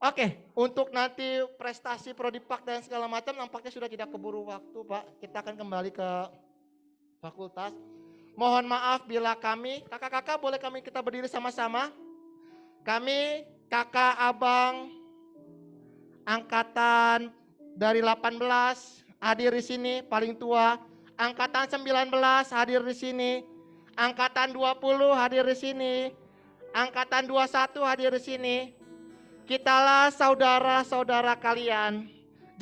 D: Oke, untuk nanti prestasi Prodipak dan segala macam nampaknya sudah tidak keburu waktu Pak, kita akan kembali ke fakultas. Mohon maaf bila kami, kakak-kakak boleh kita berdiri sama-sama. Kami kakak abang angkatan dari 18 hadir di sini paling tua, angkatan 19 hadir di sini, angkatan 20 hadir di sini, angkatan 21 hadir di sini. Kitalah saudara-saudara kalian.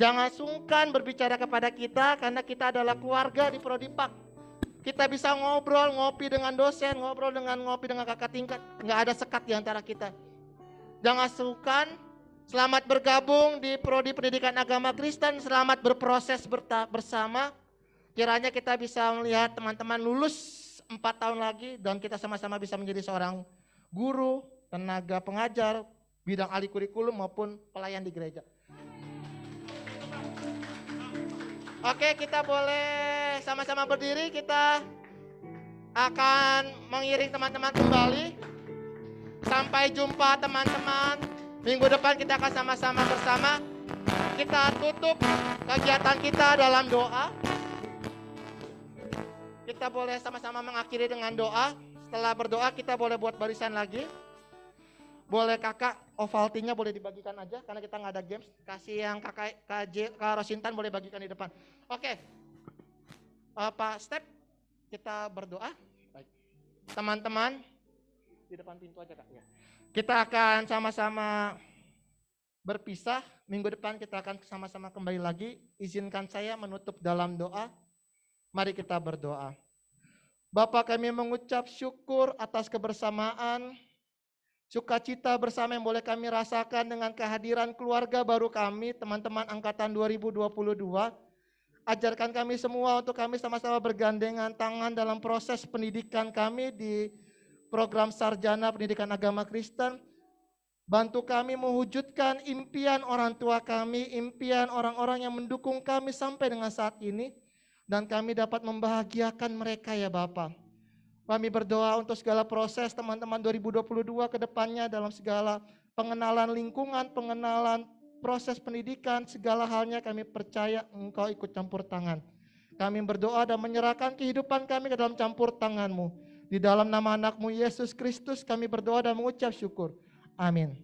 D: Jangan sungkan berbicara kepada kita karena kita adalah keluarga di Prodipak. Kita bisa ngobrol, ngopi dengan dosen, ngopi dengan kakak tingkat. Nggak ada sekat di antara kita. Jangan sungkan, selamat bergabung di Prodi Pendidikan Agama Kristen, selamat berproses bersama. Kiranya kita bisa melihat teman-teman lulus 4 tahun lagi dan kita sama-sama bisa menjadi seorang guru, tenaga pengajar, bidang ahli kurikulum maupun pelayan di gereja. Oke, kita boleh sama-sama berdiri, kita akan mengiring teman-teman kembali. Sampai jumpa teman-teman. Minggu depan kita akan sama-sama bersama. Kita tutup kegiatan kita dalam doa. Kita boleh sama-sama mengakhiri dengan doa. Setelah berdoa kita boleh buat barisan lagi. Boleh kakak, Ovaltine-nya boleh dibagikan aja karena kita nggak ada games. Kasih yang kakak Kak Rosintan boleh bagikan di depan. Oke, Pak Step, kita berdoa. Baik. Teman-teman, di depan pintu aja kak. Ya. Kita akan sama-sama berpisah. Minggu depan kita akan sama-sama kembali lagi. Izinkan saya menutup dalam doa. Mari kita berdoa. Bapa, kami mengucap syukur atas kebersamaan, sukacita bersama yang boleh kami rasakan dengan kehadiran keluarga baru kami, teman-teman angkatan 2022. Ajarkan kami semua untuk kami sama-sama bergandengan tangan dalam proses pendidikan kami di program Sarjana Pendidikan Agama Kristen. Bantu kami mewujudkan impian orang tua kami, impian orang-orang yang mendukung kami sampai dengan saat ini. Dan kami dapat membahagiakan mereka ya Bapa. Kami berdoa untuk segala proses teman-teman 2022 ke depannya dalam segala pengenalan lingkungan, pengenalan proses pendidikan, segala halnya kami percaya Engkau ikut campur tangan. Kami berdoa dan menyerahkan kehidupan kami ke dalam campur tangan-Mu. Di dalam nama anak-Mu Yesus Kristus kami berdoa dan mengucap syukur. Amin.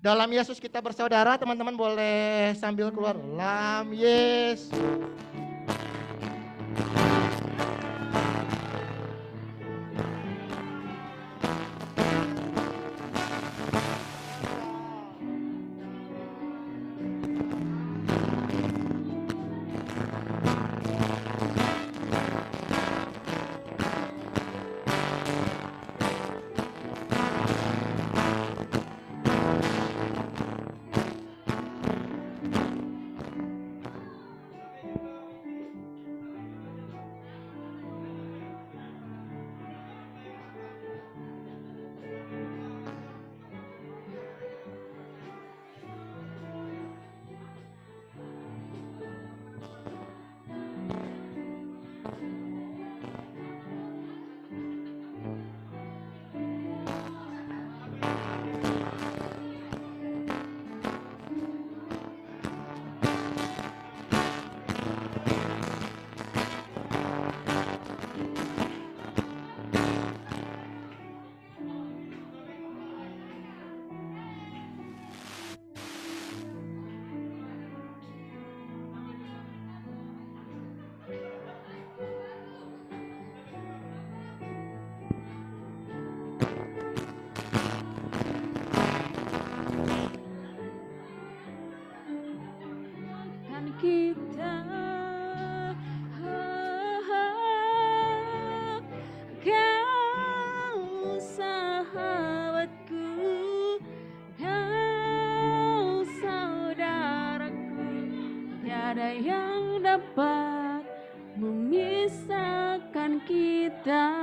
D: Dalam Yesus kita bersaudara, teman-teman boleh sambil keluar. Dalam Yesus.
K: kita. Kau sahabatku, kau saudaraku, tiada yang dapat memisahkan kita.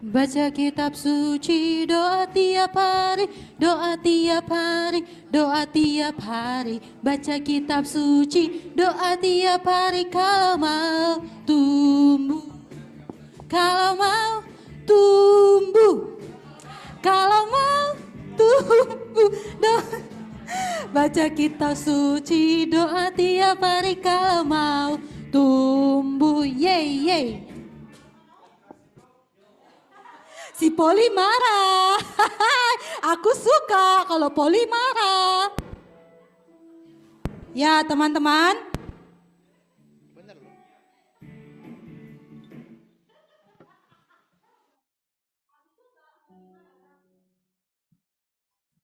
K: Baca kitab suci, doa tiap hari, doa tiap hari, doa tiap hari. Baca kitab suci, doa tiap hari. Kalau mau tumbuh, kalau mau tumbuh, kalau mau tumbuh, doa. Baca kitab suci, doa tiap hari. Kalau mau tumbuh, yeay yeay. Si Poli marah. Aku suka kalau Poli marah. Ya teman-teman.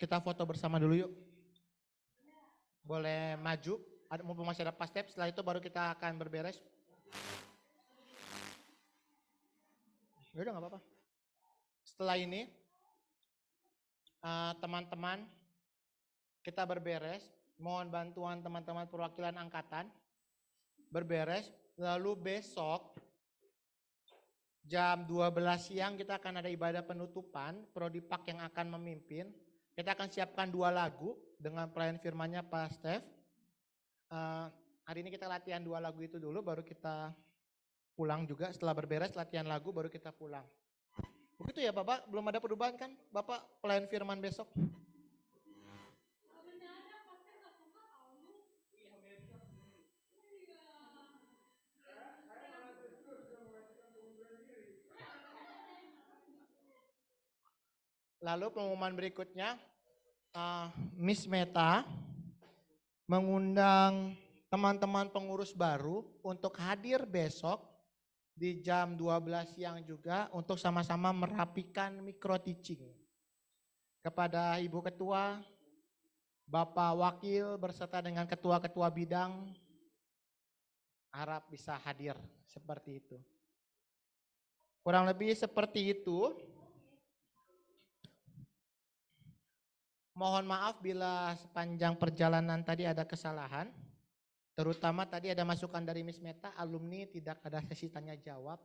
D: Kita foto bersama dulu yuk. Boleh maju. Mumpung masih ada pas step. Setelah itu baru kita akan berberes. Yaudah nggak apa-apa. Setelah ini, teman-teman, kita berberes. Mohon bantuan teman-teman perwakilan angkatan. Berberes, lalu besok jam 12 siang kita akan ada ibadah penutupan. Prodipak yang akan memimpin. Kita akan siapkan 2 lagu dengan pelayan firmannya Pak Steph. Hari ini kita latihan 2 lagu itu dulu, baru kita pulang juga. Setelah berberes latihan lagu, baru kita pulang. Begitu ya Bapak, belum ada perubahan kan? Bapak pelayan firman besok. Lalu pengumuman berikutnya, Miss Meta mengundang teman-teman pengurus baru untuk hadir besok di jam 12 siang juga untuk sama-sama merapikan micro teaching. Kepada Ibu Ketua, Bapak Wakil berserta dengan ketua-ketua bidang harap bisa hadir seperti itu. Kurang lebih seperti itu. Mohon maaf bila sepanjang perjalanan tadi ada kesalahan. Terutama tadi ada masukan dari Miss Meta, alumni tidak ada sesi tanya jawab.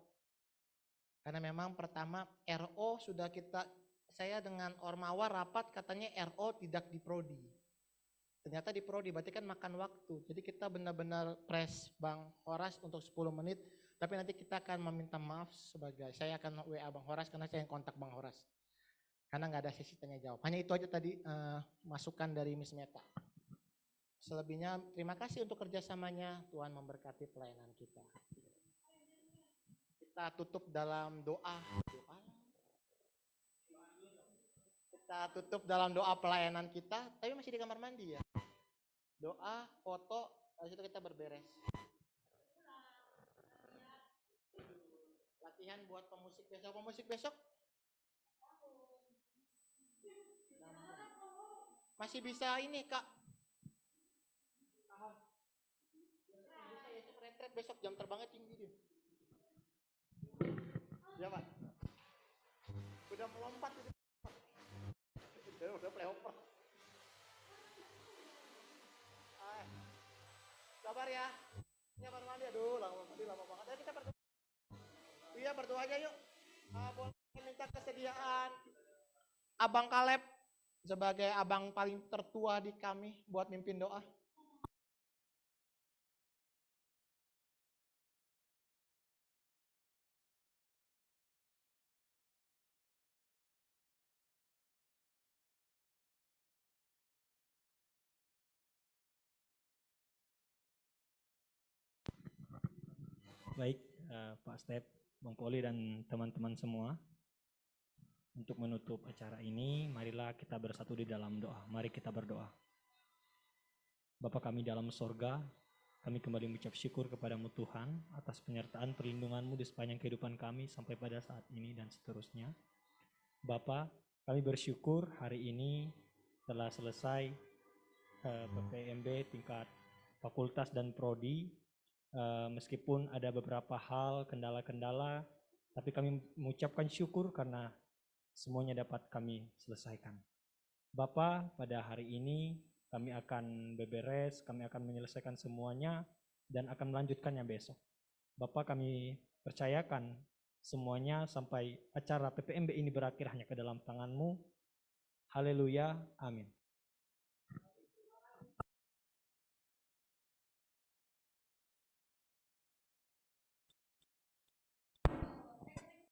D: Karena memang pertama RO sudah saya dengan Ormawa rapat katanya RO tidak di Prodi. Ternyata di Prodi, berarti kan makan waktu. Jadi kita benar-benar press Bang Horas untuk 10 menit. Tapi nanti kita akan meminta maaf saya akan WA Bang Horas karena saya yang kontak Bang Horas. Karena nggak ada sesi tanya jawab. Hanya itu aja tadi masukan dari Miss Meta. Selebihnya terima kasih untuk kerjasamanya. Tuhan memberkati pelayanan kita. Kita tutup dalam doa. Kita tutup dalam doa pelayanan kita. Tapi masih di kamar mandi ya. Doa, foto, habis itu kita berberes. Latihan buat pemusik besok. Pemusik besok masih bisa ini Kak. Bisa ya, retret besok jam terbangnya tinggi dia. Ya Pak. Udah melompat itu. Udah playoper. Sabar ya. Ini kamar mandi, aduh lama banget. Ayo kita berdoa. Iya berdoa aja yuk. Boleh minta kesediaan Abang Kaleb sebagai abang paling tertua di kami buat mimpin doa.
L: Baik, Pak Step, Bang Poli dan teman-teman semua. Untuk menutup acara ini, marilah kita bersatu di dalam doa. Mari kita berdoa. Bapa kami dalam sorga, kami kembali mengucap syukur kepadamu Tuhan atas penyertaan perlindunganmu di sepanjang kehidupan kami sampai pada saat ini dan seterusnya. Bapa, kami bersyukur hari ini telah selesai PPMB tingkat fakultas dan prodi. Meskipun ada beberapa hal, kendala-kendala, tapi kami mengucapkan syukur karena semuanya dapat kami selesaikan. Bapa, pada hari ini kami akan beberes, kami akan menyelesaikan semuanya dan akan melanjutkannya besok. Bapa, kami percayakan semuanya sampai acara PPMB ini berakhir hanya ke dalam tangan-Mu. Haleluya, amin.